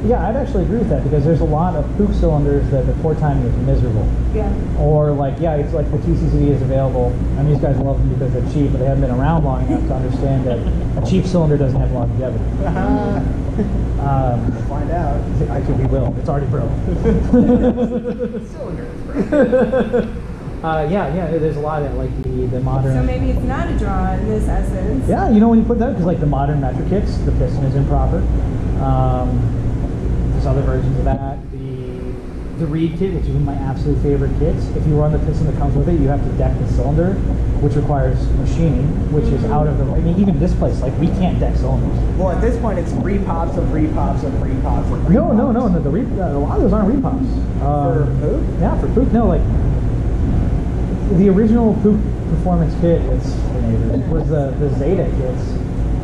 Yeah, I'd actually agree with that because there's a lot of Puch cylinders that the port timing is miserable. Yeah. Or like, yeah, it's like the TCCD is available, and these guys love them because they're cheap, but they haven't been around long enough to understand that a cheap cylinder doesn't have longevity. We'll find out. Actually, we will. It's already broke. Cylinder is broken. Yeah, there's a lot of that, like the modern. So maybe it's not a draw in this essence. Yeah, you know when you put that, because like the modern metric kits, the piston is improper. There's other versions of that. The Reed kit, which is one of my absolute favorite kits, if you run the piston that comes with it, you have to deck the cylinder, which requires machining, which is out of the. I mean, even this place, like we can't deck cylinders. Well, at this point, it's repops of repops of repops of repops. No. A lot of those aren't repops. For Puch? Yeah, for Puch. No, like the original Puch performance kit was the Zeta kits.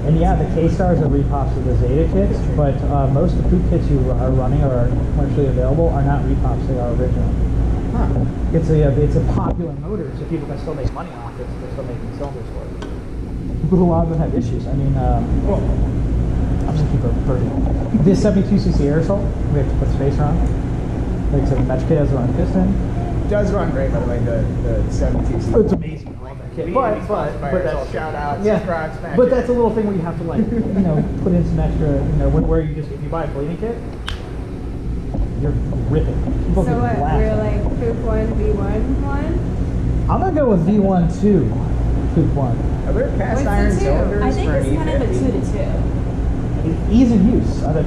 And yeah, the K-Stars are repops of the Zeta kits, but most of the Puch kits you are running or are commercially available are not repops, they are original. Huh. It's a popular motor, so people can still make money off it, so they're still making cylinders for it. But a lot of them have issues. I mean, I'm just gonna keep it perfect. This 72cc aerosol, we have to put spacer on. Like I said, the match kit has a run piston. Does run great, by the way, the 72. It's amazing. I love that kit. But that's shout out, yeah. subscribe, smash But it. that's a little thing where you have to like, put in some extra, where you just, if you buy a bleeding kit, you're ripping. People So can what? laugh. We're like Puch 1, V1 1? I'm gonna go with V1 2, Puch 1. Are there cast What's iron the two? cylinders I think for an it's kind of a E50? 2 to 2. Ease of use. Are the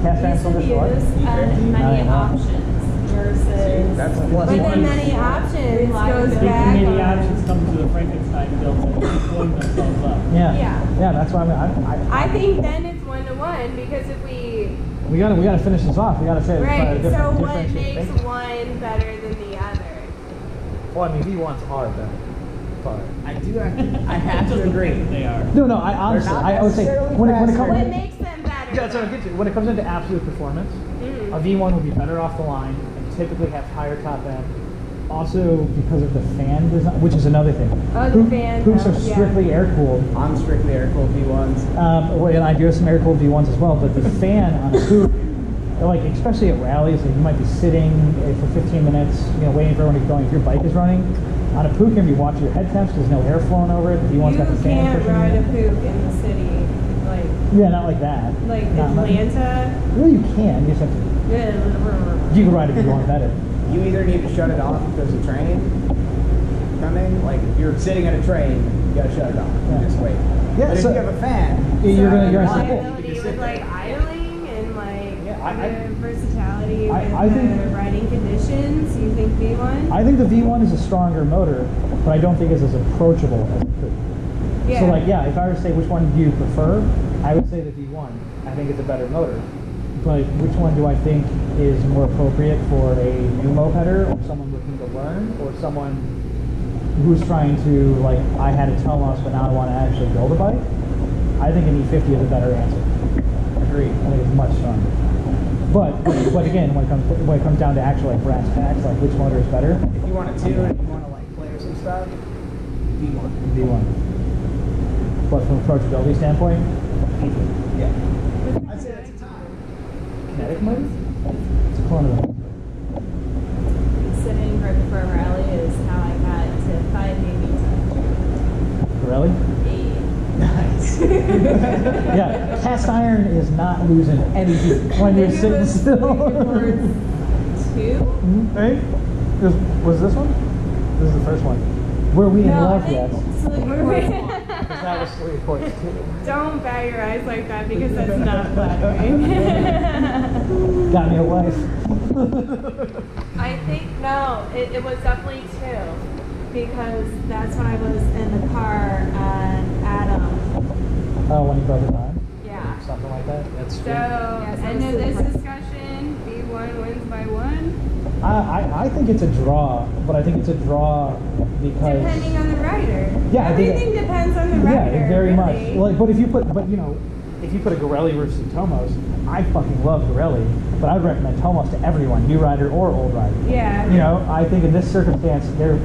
cast iron Ease of cylinders use for what? and many options versus. That's a But plus then one. many options goes Reliability. back Many on. options come to the Frankenstein build and keep blowing themselves up. Yeah. Yeah. That's why I think then it's 1 to 1 because if we we gotta finish this off. We gotta say right. So what differentiate makes thinking. one better than the other? Well, I mean, V1's hard though. But I have to agree. They are. no, I honestly, not I would say necessarily when it faster. comes. What makes them better? Yeah, that's what I'm getting to. When it comes into absolute performance, Mhm. a V1 will be better off the line and typically have higher top end. Also, because of the fan design, which is another thing. Oh, the fan, Puchs are yeah. strictly air cooled. I'm strictly air-cooled V1s. And I do have some air cooled V1s as well. But the fan on a Puch, like especially at rallies, like you might be sitting for 15 minutes, waiting for everyone to get going. If your bike is running, on a Puch, you're gonna be watching your head temps. There's no air flowing over it. The V1's got the You fan can't pushing ride it. a Puch in the city. Like like Yeah, not like that. Not Atlanta. Well, you can. You just have to. You can ride if you want better. You either need to shut it off if there's a train coming. Like if you're sitting at a train, you gotta shut it off. Yeah. Just wait. Yeah, But if so- you have a fan, You're gonna Reliability sit with there. like idling and like Yeah, the versatility I with think- the riding conditions. You think V1? I think the V1 is a stronger motor, but I don't think it's as approachable as it could. Yeah. So like, yeah, if I were to say which one do you prefer, I would say the V1. I think it's a better motor. But which one do I think is more appropriate for a new mopeder, or someone looking to learn, or someone who's trying to, like, I had a Tomos, but now I want to actually build a bike? I think an E50 is a better answer. agreed. I think it's much stronger. But again, when it comes down to actual like brass tacks, like which motor is better, If you want to tune, if you want to like play with some stuff, V1. V1. But from an approachability standpoint, E50. Yeah. I'd say that's a tie. Kinetic motor? It's a clone of that. Sitting right before a rally is how I got to 5 maybe Really? 8. Nice. Yeah, cast iron is not losing any heat when you're sitting still. Towards 2? Right? Was this one? This is the first one. Were we in love yet? That was 3 quarters too. Don't bat your eyes like that because that's not flattering. Got me a wife. I think, no, it was definitely 2. Because that's when I was in the car and Adam. Oh, when you broke the time? Yeah. Something like that? That's So, true. end of this discussion, V1 wins by 1. I think it's a draw, but I think it's a draw because Depending on the rider. Yeah, I think Everything depends on the rider. yeah, very much. really. Like, but if you put a Gorelli versus a Tomos, I fucking love Gorelli, but I'd recommend Tomos to everyone, new rider or old rider. Yeah. You know, I think in this circumstance, they're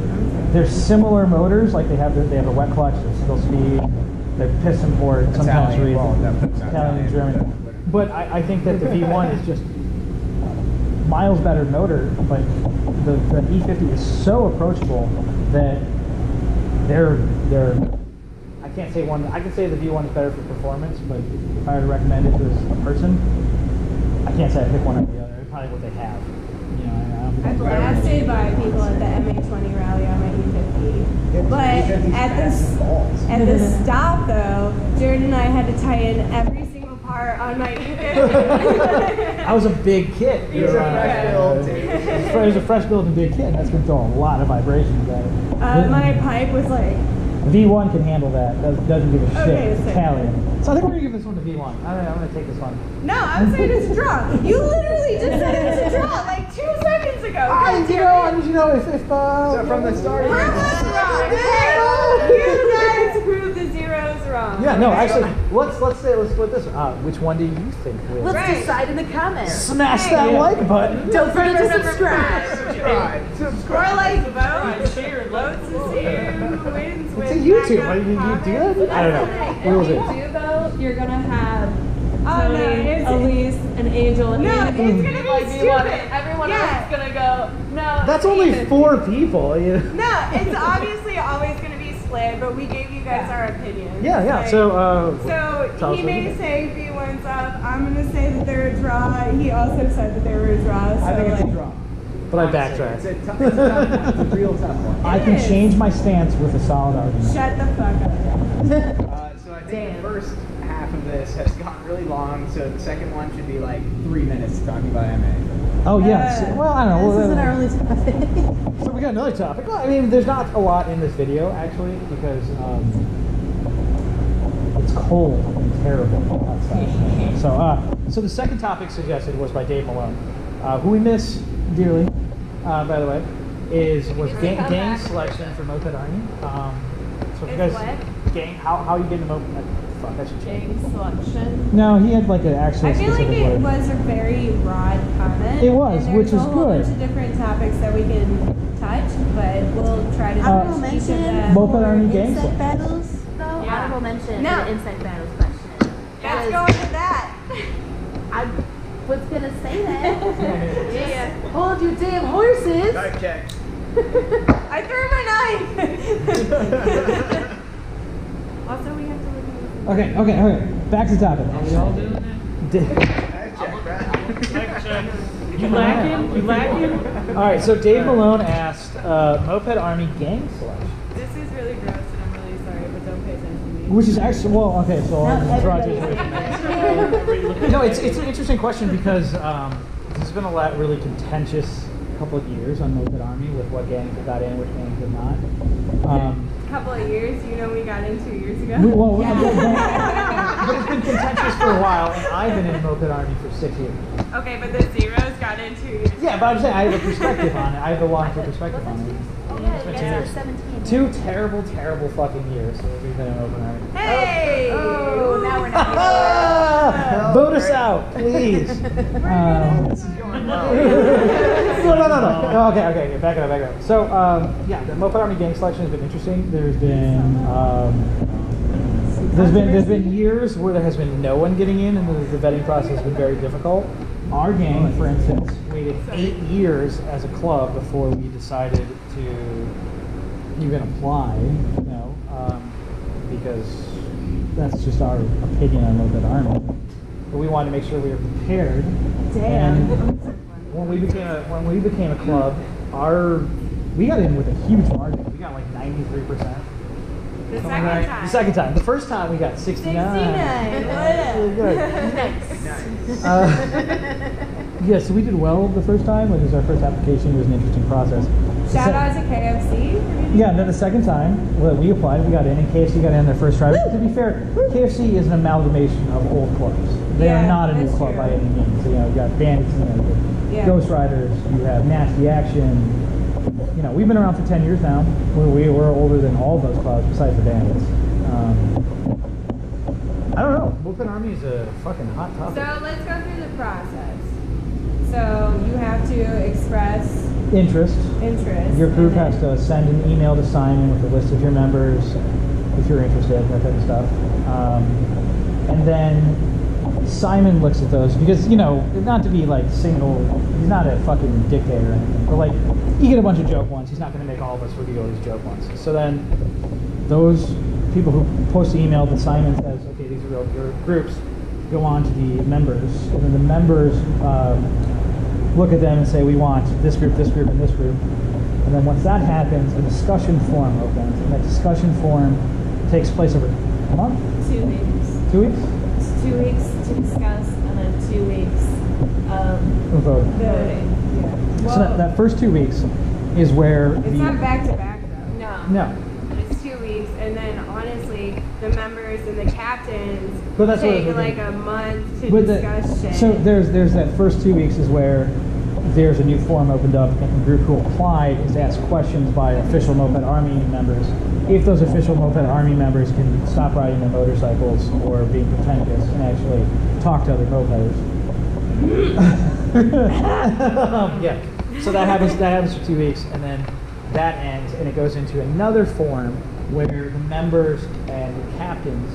similar motors. Like they have a wet clutch, they're single speed, they're piston port, sometimes Italian, well, reef, definitely not Italian, Italian, German. But I think that the V1 is just miles better motor, but the E50 is so approachable that they're I can't say one. I can say the V1 is better for performance, but if I were to recommend it to a person, I can't say I pick one or the other. It's probably what they have. You know, I blasted by people at the MA20 rally on my E50. But at the stop though, Jared and I had to tie in every single part on my E50. I was a big kit. It was a fresh build, too. It was a fresh build and big kit. And that's going to throw a lot of vibrations at it. My pipe was like, V1 can handle that. Doesn't give a shit. Okay, It's so- Italian. So I think we're gonna give this one to V1. I'm gonna take this one. no, I'm saying it's a draw. You literally just said it was a draw like 2 seconds ago. So from the start, Prove us wrong. You guys proved the zeros wrong. Yeah, no, actually, let's split this. Which one do you think wins? Let's Right. decide in the comments. Smash that like button. Don't forget to subscribe. Or like vote to see who wins. It's a YouTube. What, you do that? I don't know. Rules If it. you do though, you're gonna have Oh, no, Tony, it's- Elise, and Angel, and No, Andy. it's gonna be Like, stupid. Everyone Yeah. else is gonna go, no. That's it's only even." 4 people. You know? No, it's obviously always going to be split, but we gave you guys our opinions. Yeah. Like, So so us he what may you think. say V1's up. I'm going to say that they're a draw. He also said that they were a draw. So I think it's a like, draw. but I It's backtracked. a tough one. It's a real tough one. I can is. change my stance with a solid argument. Shut the fuck up. So I think the first half of this has gone really long, so the second one should be like 3 minutes talking about MA. Oh yes. Well, I don't know. This isn't our only topic. So we got another topic. Well, I mean, there's not a lot in this video actually because it's cold and terrible outside. So the second topic suggested was by Dave Malone, who we miss dearly, by the way, was gang selection for Moped Army. So if you It's guys what? gang, how you get the moped? Fuck, I should change. Gang selection. No, he had like an actual I feel like specific it word. was a very broad comment. It was, and which there's is a whole good. bunch of different topics that we can touch, but we'll try to Honorable touch each of mention. them. Moped Army gang Insect selection. battles, though. Yeah. Honorable mention No. for the insect battles question. Let's Because go into that. I was gonna say that. Yeah. Hold your damn horses. Okay. I threw my knife. Also, we have to look at Okay. Back to the topic. Are we all doing that? You lacking? All right, so Dave Malone asked, Moped Army gang selection. This is really gross, and I'm really sorry, but don't pay attention to me. Which is actually, well, okay, so I'll draw it to you. No, it's an interesting question because there's been a lot really contentious couple of years on Moped Army with what gangs have got in, which gangs have not. Couple of years, you know, we got in 2 years ago. Well, but it's been contentious for a while, and I've been in Moped Army for 6 years. Okay, but the zeros got in 2 years. Yeah, but I'm saying I have a perspective on it. I have a long-term perspective on it. Oh yeah, It's been you 2 guys are years. 17. 2 terrible fucking years that we've been in Moped Army. Hey! Oh, now we're not. Ah! Vote us out, please. This is going well. No. Okay. Back it up. So, yeah, the Moped Army gang selection has been interesting. There's been years where there has been no one getting in, and the vetting process has been very difficult. Our gang, for instance, waited 8 years as a club before we decided to even apply. Because that's just our opinion on Moped Army. But we wanted to make sure we were prepared. Damn. And when we became a club, we got in with a huge margin. We got like 93%. The second time. The second time. The first time we got 69. 69. Really good. Yeah, so we did well the first time. It was our first application. It was an interesting process. Shout out to KFC. Yeah, then the second time we applied, we got in, and KFC got in their first try. To be fair, KFC is an amalgamation of old clubs. They are not a new that's club true. by any means. You got Bandits, Yeah. Ghost Riders, you have Nasty Action. We've been around for 10 years now. We're older than all of those clubs besides the Bandits. I don't know. Moped Army is a fucking hot topic. So let's go through the process. So you have to express Interest. interest. Your group and has then- to send an email to Simon with a list of your members, if you're interested, that type of stuff. And then Simon looks at those because, not to be like he's not a fucking dictator or anything, but like, you get a bunch of joke ones, he's not going to make all of us reveal these joke ones. So then those people who post the email that Simon says, okay, these are your groups, go on to the members, and then the members look at them and say, we want this group, and this group. And then once that happens, a discussion forum opens, and that discussion forum takes place over a month? 2 weeks. 2 weeks? It's 2 weeks to discuss, and then 2 weeks of Voting. voting. So that first 2 weeks is where It's not back to back though. No. No. It's 2 weeks, and then honestly, the members and the captains But that's what take it's like a month to But discuss shit. So there's that first 2 weeks is where there's a new forum opened up, and the group who applied is asked questions by official Moped Army members. If those official Moped Army members can stop riding their motorcycles or being pretentious and actually talk to other mopeders. Yeah. So that happens for 2 weeks, and then that ends, and it goes into another forum where the members and the captains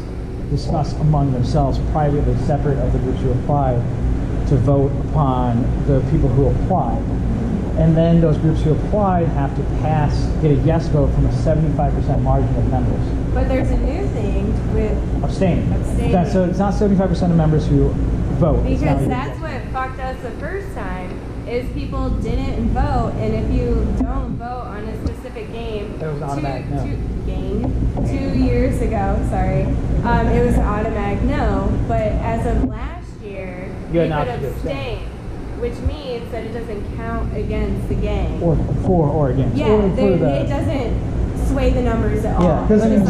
discuss among themselves privately, separate of the groups who applied, to vote upon the people who applied. And then those groups who applied have to get a yes vote from a 75% margin of members. But there's a new thing with Abstaining. Abstaining. So it's not 75% of members who vote. It's now because you that's get- what fucked us the first time is people didn't vote, and if you don't vote on a specific game, It was automatic no. 2 years ago, sorry, it was an automatic no. But as of last year, You had you an could option to abstain. abstain, which means that it doesn't count against the game. Or for or against. Yeah, Or for it doesn't sway the numbers at all. Yeah, 'cause It's it's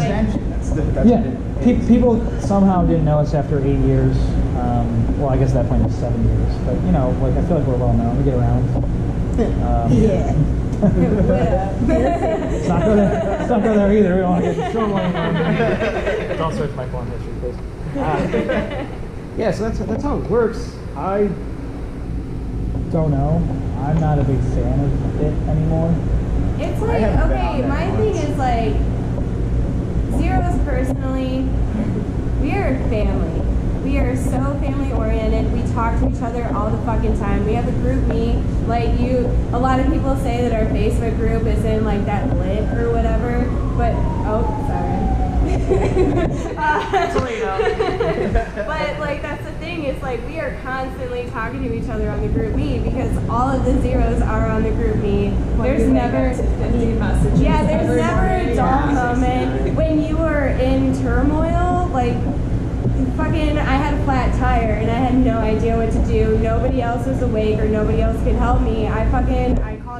like- Yeah, people somehow didn't know us after 8 years. Well, I guess at that point it was 7 years. But, I feel like we're well known. We get around. Yeah. Let's not go there either. We don't want to get in trouble anymore. Don't search my porn history, please. Yeah, so that's how it works. I don't know. I'm not a big fan of it anymore. It's like, okay, my thing is like, Zeros personally, we are a family. We are so family oriented. We talk to each other all the fucking time. We have a group meet. Like a lot of people say that our Facebook group isn't like that lit or whatever, but, oh, sorry. But like that's the thing is like we are constantly talking to each other on the group me because all of the zeros are on the group me. There's never 50 messages. Yeah, there's never a dull moment when you were in turmoil. Like fucking, I had a flat tire and I had no idea what to do. Nobody else was awake or nobody else could help me. I called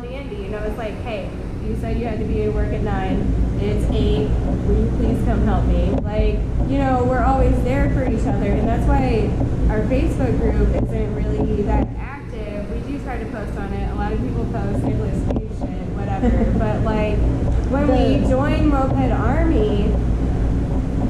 Andy and I was like, hey, you said you had to be at work at 9. It's 8. Will you please come help me? Like, you know, we're always there for each other, and that's why our Facebook group isn't really that active. We do try to post on it. A lot of people post, they list huge shit, whatever. But like, when we joined Moped Army,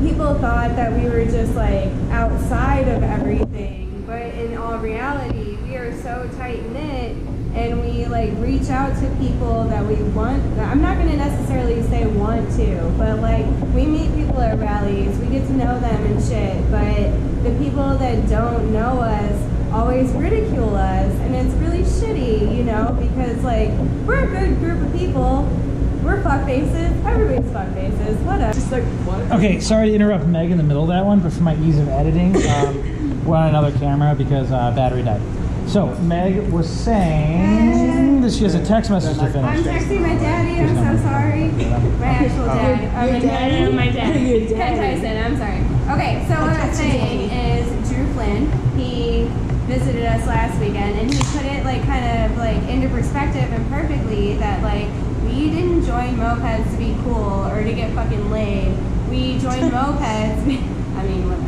people thought that we were just like outside of everything, but in all reality, we are so tight knit. And we like reach out to people that we want. I'm not going to necessarily say want to, but like we meet people at rallies, we get to know them and shit. But the people that don't know us always ridicule us, and it's really shitty, you know, because like we're a good group of people. We're fuck faces. Everybody's fuck faces. Whatever. Just like what? Okay, sorry to interrupt Meg in the middle of that one, but for my ease of editing, we're on another camera because battery died. So Meg was saying that she has a text message to finish. I'm texting my daddy. I'm so sorry. My actual dad. Your daddy? My dad. Your daddy. Ken Tyson. I'm sorry. Okay, so what I'm saying is Drew Flynn. He visited us last weekend, and he put it like kind of like into perspective and perfectly that like we didn't join mopeds to be cool or to get fucking laid. We joined mopeds. I mean, whatever.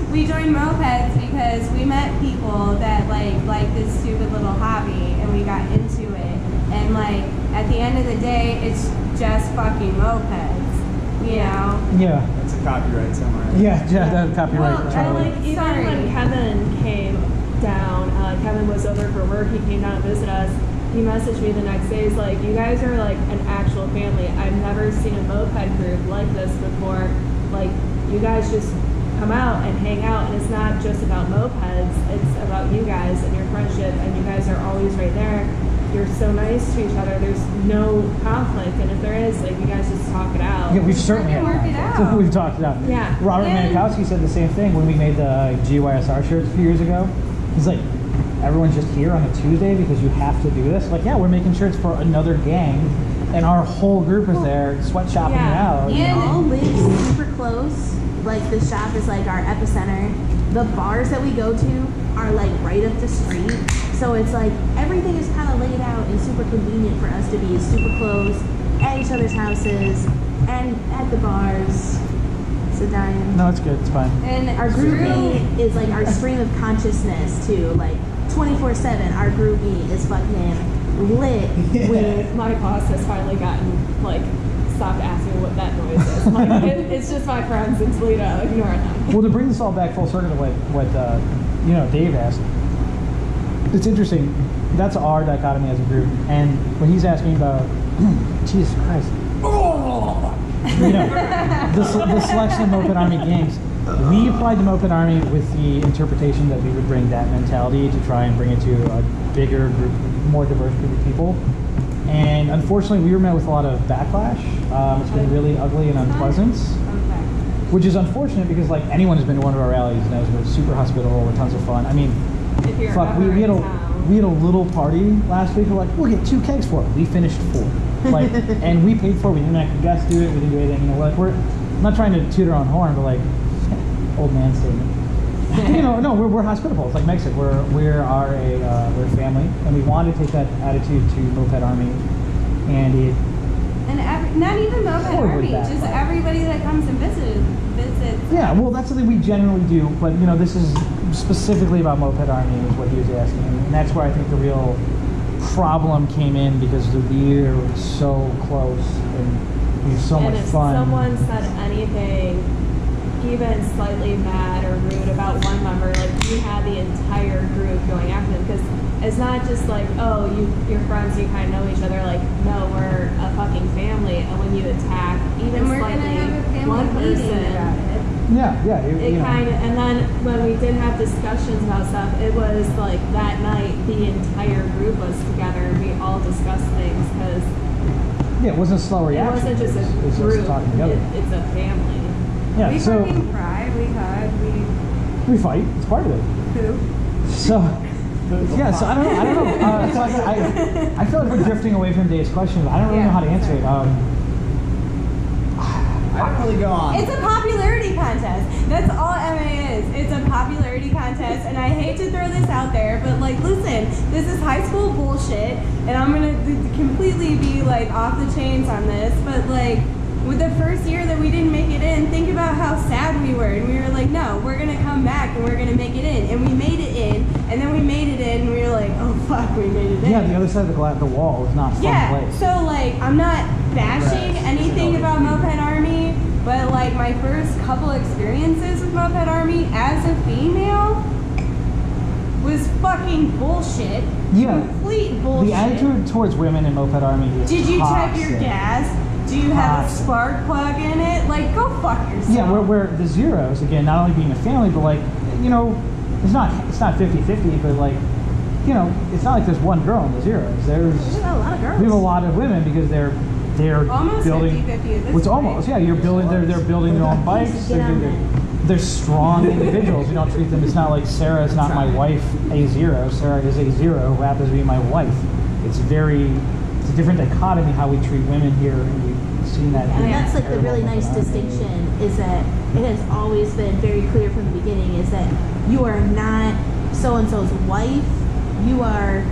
We joined mopeds because we met people that like this stupid little hobby, and we got into it. And like at the end of the day, it's just fucking mopeds, you know? Yeah. That's a copyright somewhere. Yeah, that copyright. Well, I like even Sorry. when Kevin came down, Kevin was over for work, he came down to visit us. He messaged me the next day, he's like, you guys are like an actual family. I've never seen a moped group like this before. Like, you guys just come out and hang out, and it's not just about mopeds, it's about you guys and your friendship, and you guys are always right there. You're so nice to each other. There's no conflict, and if there is, like, you guys just talk it out. Yeah, we've certainly had Work it conflict. out. We've talked it out. Yeah. Robert And- Manikowski said the same thing when we made the GYSR shirts a few years ago. He's like, everyone's just here on a Tuesday because you have to do this. Like, yeah, we're making shirts for another gang, and our whole group is there sweatshopping it out. We all live super close. Like the shop is like our epicenter. The bars that we go to are like right up the street. So it's like everything is kind of laid out and super convenient for us to be super close at each other's houses and at the bars. So Diane. No, it's good. It's fine. And Our group me is like our stream of consciousness too. Like 24/7, our group me is fucking lit with My boss has finally gotten, like, stopped asking what that noise is. Like, it's just my friends in Toledo. Ignore them. Well, to bring this all back full circle to what Dave asked, it's interesting. That's our dichotomy as a group, and when he's asking about, Jesus Christ, the selection of Moped Army games, we applied to Moped Army with the interpretation that we would bring that mentality to try and bring it to a bigger group, more diverse group of people. And unfortunately, we were met with a lot of backlash. It's been really ugly and unpleasant, which is unfortunate because like anyone who's been to one of our rallies knows we're super hospitable, we're tons of fun. I mean, If you're fuck, we ever had in town. we had a little party last week. We're like, we'll get 2 kegs for it. We finished 4, like, and we paid for it. We didn't make guests do it. We didn't do anything. You know, we're I'm not trying to toot our own horn, but like, old man statement. No, we're hospitable. It's like Meg said, we're a family, and we wanted to take that attitude to Moped Army, and it. And not even Moped Horribly Army, bad just vibe. everybody that comes and visits. Yeah, well, that's something we generally do, but this is specifically about Moped Army is what he was asking, and that's where I think the real problem came in because we are so close and we have so And much if fun. someone said anything even slightly mad or rude about one member, like, you had the entire group going after them, because it's not just like, oh, you're friends, you kind of know each other. Like, no, we're a fucking family, and when you attack even And we're gonna slightly have a family one meeting person, about it. Yeah, it kind of, and then when we did have discussions about stuff, it was like that night the entire group was together and we all discussed things, because Yeah, it wasn't a slow It reaction. wasn't just a It was group. just talking together. It's a family. Yeah, We so fucking cry, we hug, we fight. It's part of it. we poop. So, yeah, so I don't know. So I feel like we're drifting away from Dave's question, but I don't really know how to answer it. I don't really go on. It's a popularity contest. That's all MA is. It's a popularity contest, and I hate to throw this out there, but like, listen, this is high school bullshit, and I'm gonna completely be like off the chains on this, but like, with the first year that we didn't make it in, think about how sad we were, and we were like, no, we're gonna come back and we're gonna make it in, and we made it in, and then we made it in, and we were like, oh fuck, we made it in. Yeah, the other side of the wall is not a fun place. So like, I'm not bashing anything about Moped Army, but like my first couple experiences with Moped Army as a female was fucking bullshit. Yeah. Complete bullshit. The attitude towards women in Moped Army is Did you check toxic. your gas? Do you have a spark plug in it? Like, go fuck yourself. Yeah, we're the zeros, again, not only being a family, but like, you know, it's not 50-50, but like, you know, it's not like there's one girl in the zeros. There's a lot of girls. We have a lot of women because they're almost building. 50-50 at this It's point. almost, yeah. You're building. They're building their own bikes. They're strong individuals. You don't treat them. It's not like Sarah is not my wife, a zero. Sarah is a zero who happens to be my wife. It's a different dichotomy how we treat women here, and we've seen that. And that's like the really nice distinction is that it has always been very clear from the beginning is that you are not so-and-so's wife, you are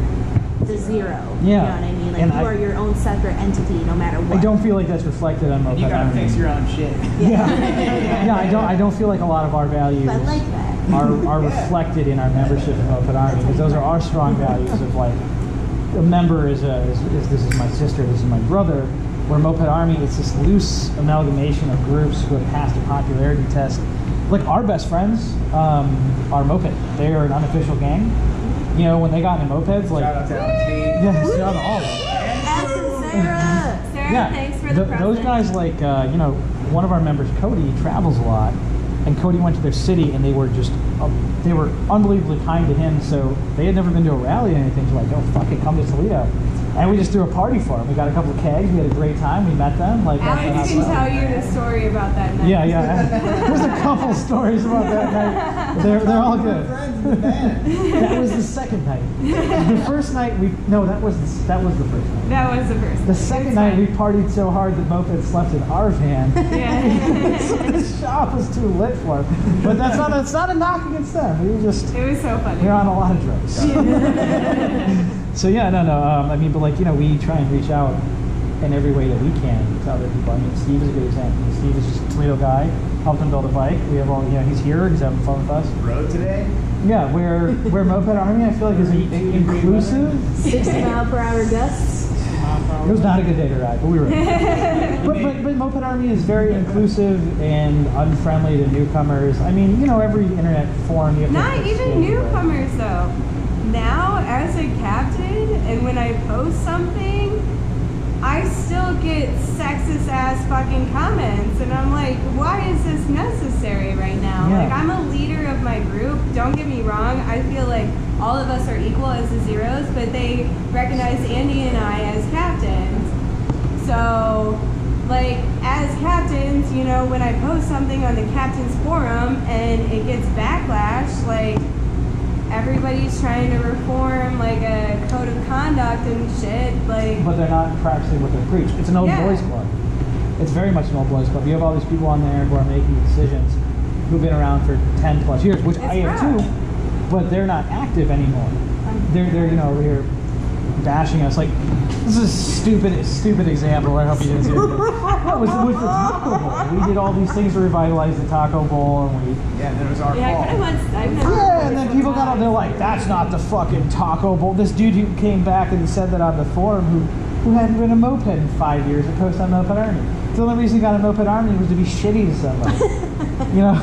the zero. Yeah. You know what I mean? Like And you are your own separate entity no matter what. I don't feel like that's reflected on Moped You gotta Army. fix your own shit. Yeah, I don't feel like a lot of our values But I like that. are reflected in our membership in Moped Army, because those are our strong values of like, a member is this is my sister, this is my brother. Where Moped Army, it's this loose amalgamation of groups who have passed a popularity test. Like our best friends are Moped. They are an unofficial gang. You know, when they got into mopeds, like, Shout out to Alex T. yeah, shout out to all of them. Alex and Sarah. Sarah, Yeah, thanks for the those present. guys, like, you know, one of our members, Cody, travels a lot, and Cody went to their city, and they were just, they were unbelievably kind to him. So they had never been to a rally or anything. So like, oh fuck it, come to Toledo, and we just threw a party for them. We got a couple of kegs, we had a great time, we met them. Like, Alex can tell you the story about that night. yeah. There's a couple stories about that night. They're all good. Friends in the band. That was the second night. The first night that was the first night. That was the first. The second night we partied so hard that Moped slept in our van. Yeah. The shop was too lit for him. But that's not a knock against them. We were just It was so funny. we're on a lot of drugs. So yeah, no. I mean, but like, you know, we try and reach out in every way that we can to other people. I mean, Steve is a good example. Steve is just a Toledo guy. Helped him build a bike. We have all, you know, he's here. He's having fun with us. Road today? Yeah, where Moped Army, I feel like is inclusive. 60-mile-per-hour gusts. It was not a good day to ride, but we were. but Moped Army is very inclusive and unfriendly to newcomers. I mean, you know, every internet forum you have to Not fit even skin, but- newcomers though. Now, as a captain, and when I post something, I still get sexist ass fucking comments, and I'm like, why is this necessary right now? Yeah. Like, I'm a leader of my group. Don't get me wrong. I feel like all of us are equal as the zeros, but they recognize Andy and I as captains. So, like, as captains, you know, when I post something on the captain's forum and it gets backlash, like, everybody's trying to reform like a code of conduct and shit, like. But they're not practicing what they preach. It's an old boys club. It's very much an old boys club. You have all these people on there who are making decisions who've been around for 10 plus years, which I have too, but they're not active anymore. They're you know, over here bashing us. Like, this is a stupid example. I hope you didn't see it. What was with the Taco Bowl? We did all these things to revitalize the Taco Bowl, and we Yeah, that was our fault. I've never. yeah, and then people got up, they're like, that's not the fucking Taco Bowl. This dude who came back and said that on the forum, who hadn't ridden a moped in 5 years, and posted on Moped Army. The only reason he got a Moped Army was to be shitty to somebody. You know?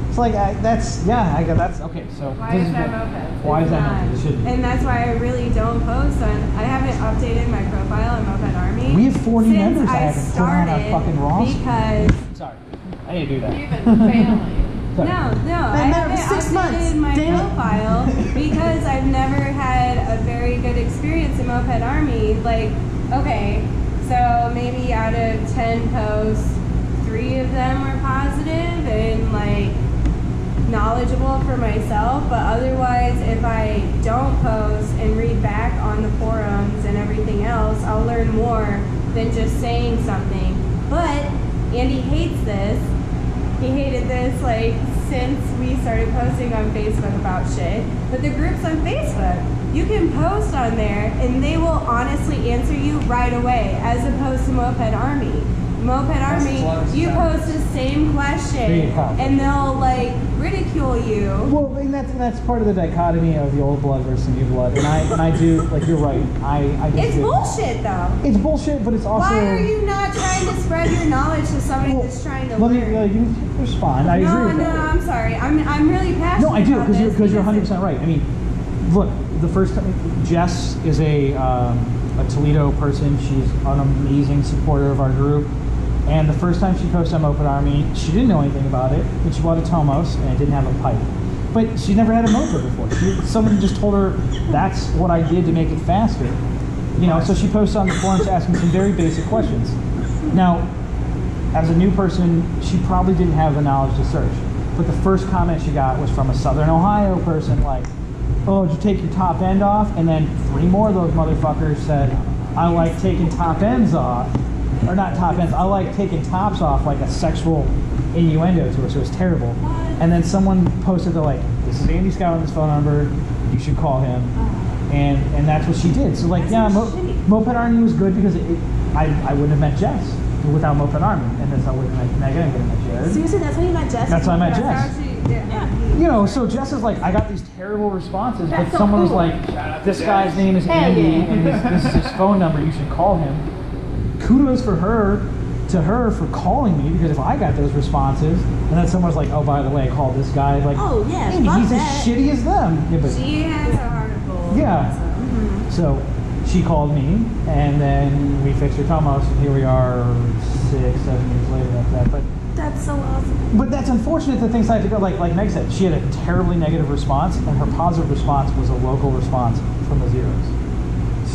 It's like, that's okay, so. Why is that moped? Why is that It's moped? It shouldn't be. And that's why I really don't post on. I haven't updated my profile on Moped Army. We have 4 new since members I haven't put on our fucking roster. Because Sorry, I didn't do that. You've been failing. Sorry. no, I Been there haven't for 6 months. updated my Damn it. profile because I've never had a very good experience in Moped Army. Like, okay, So maybe out of 10 posts, 3 of them were positive and like knowledgeable for myself, but otherwise if I don't post and read back on the forums and everything else, I'll learn more than just saying something. But Andy hates this. He hated this like since we started posting on Facebook about shit. But the groups on Facebook, you can post on there and they will honestly answer you right away, as opposed to Moped Army. Moped Army, you post the same question and they'll like ridicule you. Well, and that's part of the dichotomy of the old blood versus the new blood. And I do, like, you're right. I just It's bullshit though. It's bullshit, but it's also. Why are you not trying to spread your knowledge to somebody that's trying to learn? You respond. I agree with No, that. I'm sorry. I'm really passionate. No, I do, about this because you're 100% right. I mean, look, the first time, Jess is a Toledo person. She's an amazing supporter of our group. And the first time she posted on Moped Army, she didn't know anything about it, but she bought a Tomos and it didn't have a pipe. But she never had a moped before. Somebody just told her that's what I did to make it faster. You know, so she posted on the forums asking some very basic questions. Now, as a new person, she probably didn't have the knowledge to search. But the first comment she got was from a Southern Ohio person like, oh, did you take your top end off? And then 3 more of those motherfuckers said, I like taking top ends off. Or not top ends, I like taking tops off, like a sexual innuendo to her, so it was terrible. And then someone posted, they're like, this is Andy Scott on this phone number, you should call him. And that's what she did. So like, yeah, Moped Army was good because I wouldn't have met Jess without Moped Army. And that's how I wouldn't have met Megan, I wouldn't have met Jared. Seriously, that's how you met Jess? That's how I met Jess. Yeah. You know, so Jess is like, I got these terrible responses, but someone was like, this guy's name is Andy, and this is his phone number, you should call him. Kudos for her, to her for calling me, because if I got those responses, and then someone's like, oh, by the way, call this guy, like, oh, yeah, Andy, he's as shitty as them. Yeah, but, She has a heart of gold. Yeah. So she called me, and then we fixed her Tomos, and here we are 6, 7 years later after that. But that's so awesome. But that's unfortunate that things have to go, like Meg said, she had a terribly negative response, and her positive response was a local response from the zeros.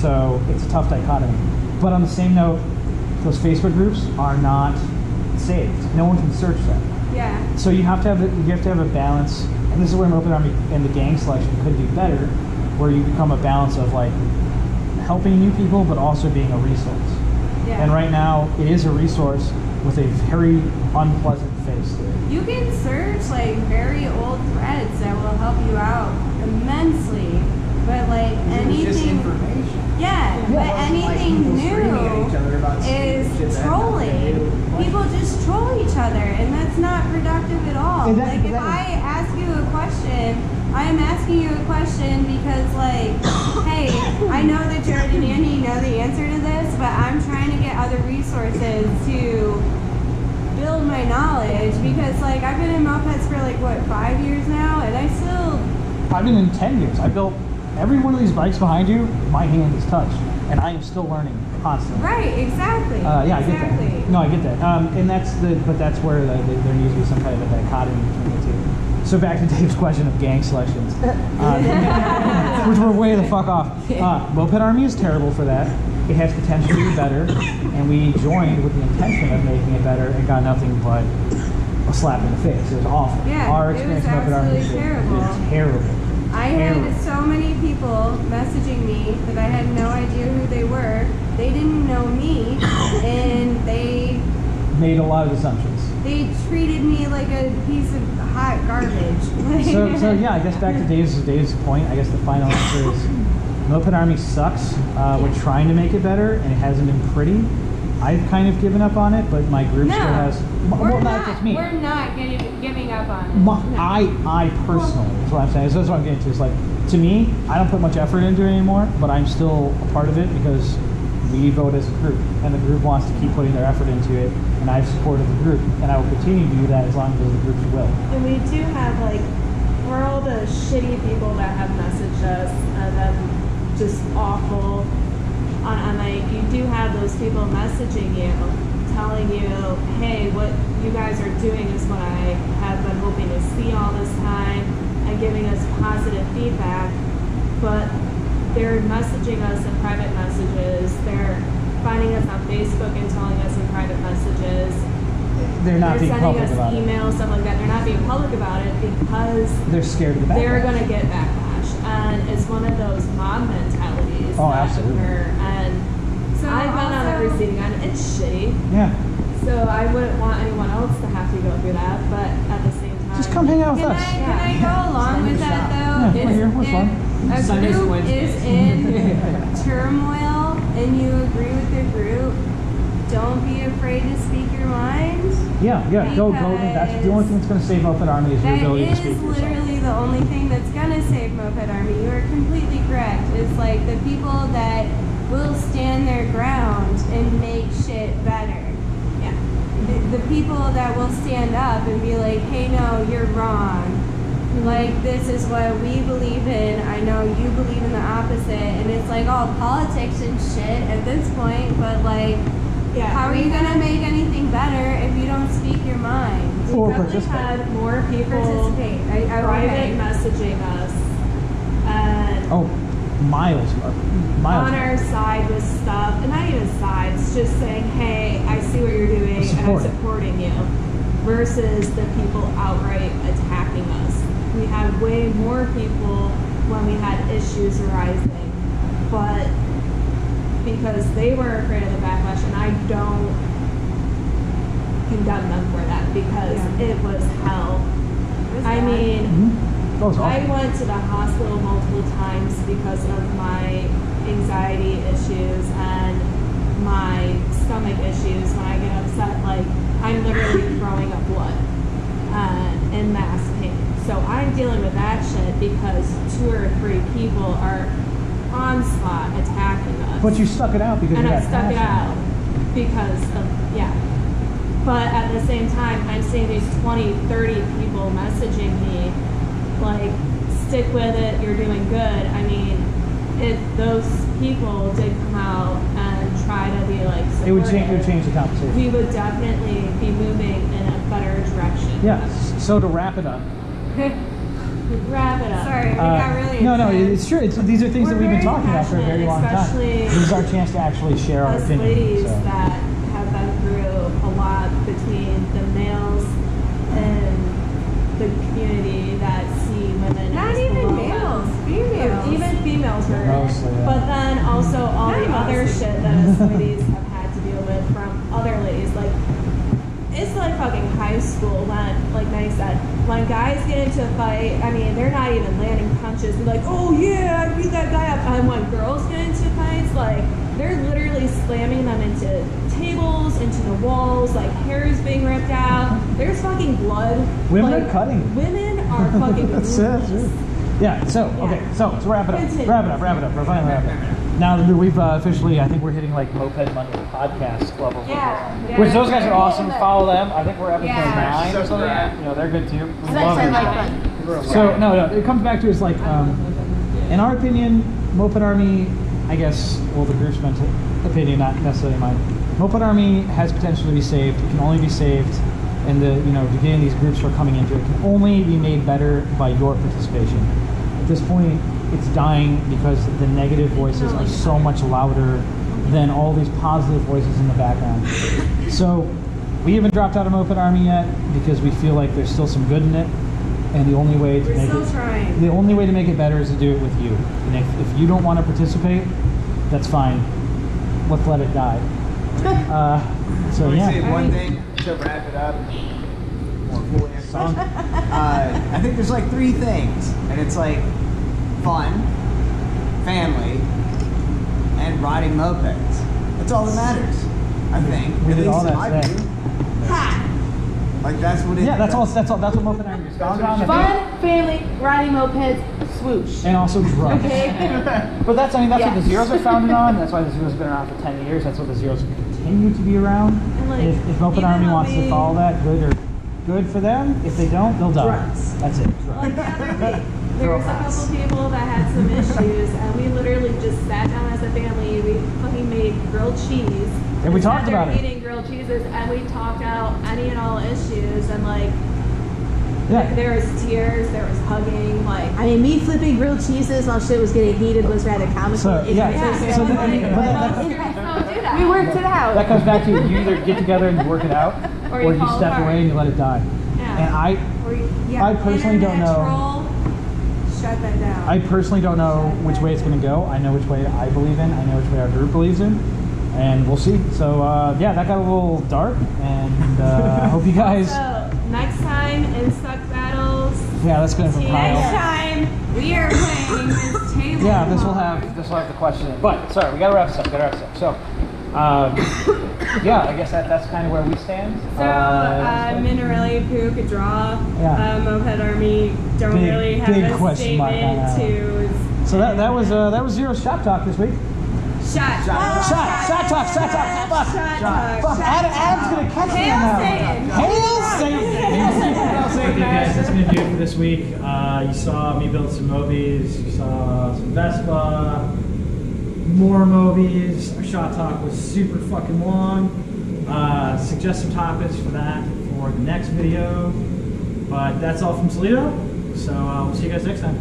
So it's a tough dichotomy. But on the same note, those Facebook groups are not saved. No one can search them. Yeah. So you have to have a balance, and this is where Moped Army and the gang selection could do better, where you become a balance of like helping new people, but also being a resource. Yeah. And right now, it is a resource with a very unpleasant face to it. You can search like very old threads that will help you out immensely, but like anything. Just information. Yeah, but anything new is trolling. People just troll each other, and that's not productive at all. Like if I ask you a question, I am asking you a question because like, hey, I know that Jared and Andy know the answer to this, but I'm trying to get other resources to build my knowledge, because like I've been in mopeds for like what, 5 years now, and I've been in 10 years. I built every one of these bikes behind you, my hand is touched, and I am still learning constantly. Right, exactly. Yeah, exactly. I get that. No, I get that. And that's where there needs to be some kind of a dichotomy between the two. So back to Dave's question of gang selections, which we're way the fuck off. Moped Army is terrible for that. It has potential to be better, and we joined with the intention of making it better and got nothing but a slap in the face. It was awful. Yeah, Our it experience was with Moped Army absolutely terrible. is terrible. I had so many people messaging me that I had no idea who they were. They didn't know me, and they made a lot of assumptions. They treated me like a piece of hot garbage. So yeah, I guess back to Dave's point, I guess the final answer is Moped Army sucks. We're trying to make it better, and it hasn't been pretty. I've kind of given up on it, but my group still has. We're not just me. We're not giving up on it. I personally, that's what I'm saying. So that's what I'm getting to. It's like, to me, I don't put much effort into it anymore, but I'm still a part of it because we vote as a group, and the group wants to keep putting their effort into it, and I've supported the group, and I will continue to do that as long as the groups will. And we do have, like, for all the shitty people that have messaged us and then just awful on like, you do have those people messaging you, telling you, hey, what you guys are doing is what I have been hoping to see all this time, and giving us positive feedback, but they're messaging us in private messages, they're finding us on Facebook and telling us in private messages. They're not being sending public us about it. emails, stuff like that. They're not being public about it because They're scared of the backlash. they're going to get backlash. And it's one of those mob mentalities Oh, that absolutely. occur. And So I've been on the also- receiving end. It's shitty. Yeah. So I wouldn't want anyone else to have to go through that. But at the same time, Just come hang out with Can us. I go along with that though? Yeah, we're here, we're fun. If a Sundays and group is Wednesdays. in turmoil and you agree with the group, don't be afraid to speak your mind. Yeah, go. That's the only thing that's going to save Moped Army is your That ability to is speak for yourself. literally the only thing that's gonna save Moped Army. You are completely correct. It's like the people that will stand their ground and make shit better. yeah. The people that will stand up and be like, hey, no, you're wrong. Like, this is what we believe in. I know you believe in the opposite. And it's like all politics and shit at this point. But, like, Yeah, how are we you going to had- make anything better if you don't speak your mind? Or We definitely participate. had more people Participate. private Okay. messaging us and Oh, miles. on our side with stuff, and not even sides, just saying, hey, I see what you're doing and I'm Support. supporting you, versus the people outright attacking us. We had way more people when we had issues arising, but because they were afraid of the backlash, and I don't condemn them for that because it was hell. I mean, That was I awesome. went to the hospital multiple times because of my anxiety issues and my stomach issues. When I get upset, like, I'm literally throwing up blood in mass pain. So I'm dealing with that shit because 2 or 3 people are on spot attacking us. But you stuck it out because And you I had stuck it passion. out because of, yeah. But at the same time, I'm seeing these 20, 30 people messaging me, like, stick with it, you're doing good. I mean, if those people did come out and try to be, like, It would supportive, change the conversation. we would definitely be moving in a better direction. Yes. So to wrap it up. Wrap it up. Sorry, we got really no, intense. it's true. These are things We're that we've been very talking about for a very passionate, long time. especially This is our chance to actually share our Us opinion. ladies So. that have been through a lot between the males and the community that see women Not as even below males, them. females. Even females hurt. Mostly, yeah. But then also all the Not other mostly. shit that us ladies have had to deal with from other ladies. Like, it's like fucking high school when, like Nick said, when guys get into a fight, I mean, they're not even landing punches. They're like, oh yeah, I beat that guy up. And when girls get into fights, like, they're literally slamming them into tables, into the walls, like hair is being ripped out. There's fucking blood. Women Like, are cutting. Women are fucking That's it. ruthless. Yeah. So okay. So to wrap it up. Continue. Wrap it up. We're finally wrapping it up. Now that we've officially, I think we're hitting like Moped Money podcast levels. Yeah. Which those guys are awesome. Follow them. I think we're episode 9 or something. Yeah. You know, they're good too. We So love I their like stuff. fun. So no, it comes back to is like, in our opinion, Moped Army, I guess, well, the group's mental opinion, not necessarily mine. Moped Army has potential to be saved. It can only be saved, and the getting these groups who are coming into it can only be made better by your participation. At this point, it's dying because the negative voices are so much louder than all these positive voices in the background. So we haven't dropped out of Moped Army yet because we feel like there's still some good in it, and the only way to We're make still it trying. the only way to make it better is to do it with you. And if you don't want to participate, that's fine. Let's let it die. So Let me yeah. say one thing to wrap it up. More fully answer. I think there's like 3 things, and it's like fun, family, and riding mopeds. That's all that matters. I think. We At did least all in that my today. view. Like that's what it. Yeah, that's all. That's what Moped Army is. Fun, family, riding mopeds, swoosh. And also drugs. Okay? But that's what the Yes. Zeros are founded on. That's why the Zeros have been around for 10 years. That's what the Zeros continue to be around. And, like, If Moped even Army when wants to we- follow that, good for them. If they don't, they'll die. Drugs. That's it. Like the other week, there was a couple people that had some issues, and we literally just sat down as a family. We fucking made grilled cheese. And we sat talked there about it. eating grilled cheeses, and we talked out any and all issues, and like Yeah. There was tears, there was hugging, like. I mean, me flipping grilled cheeses while shit was getting heated was rather comical. So, yeah. So Don't I mean, do but that. We worked it out. that comes back to you either get together and you work it out, Or or you you fall step apart. away and you let it die. Yeah. And I personally don't know. Shut that down. I personally don't know which way it's going to go. I know which way I believe in. I know which way our group believes in. And we'll see. So, yeah, that got a little dark. And I hope you guys... So, next time in Suck Battles, Yeah, that's going to next compile. time we are playing this table. Yeah, this will have the question in it. But, sorry, we got to wrap this up. So, yeah, I guess that's kind of where we stand. So, Minarelli, Puch, a draw. Yeah. Moped Army don't really have big a question mark on statement that to. So that was Zero's shop talk this week. Shot talk. Fuck. Adam's gonna catch me on that. Hail Satan. Okay, guys, that's gonna do it for this week. You saw me build some Mobies. You saw some Vespa. More Mobies. Our shot talk was super fucking long. Suggest some topics for that for the next video. But that's all from Toledo. So we'll see you guys next time.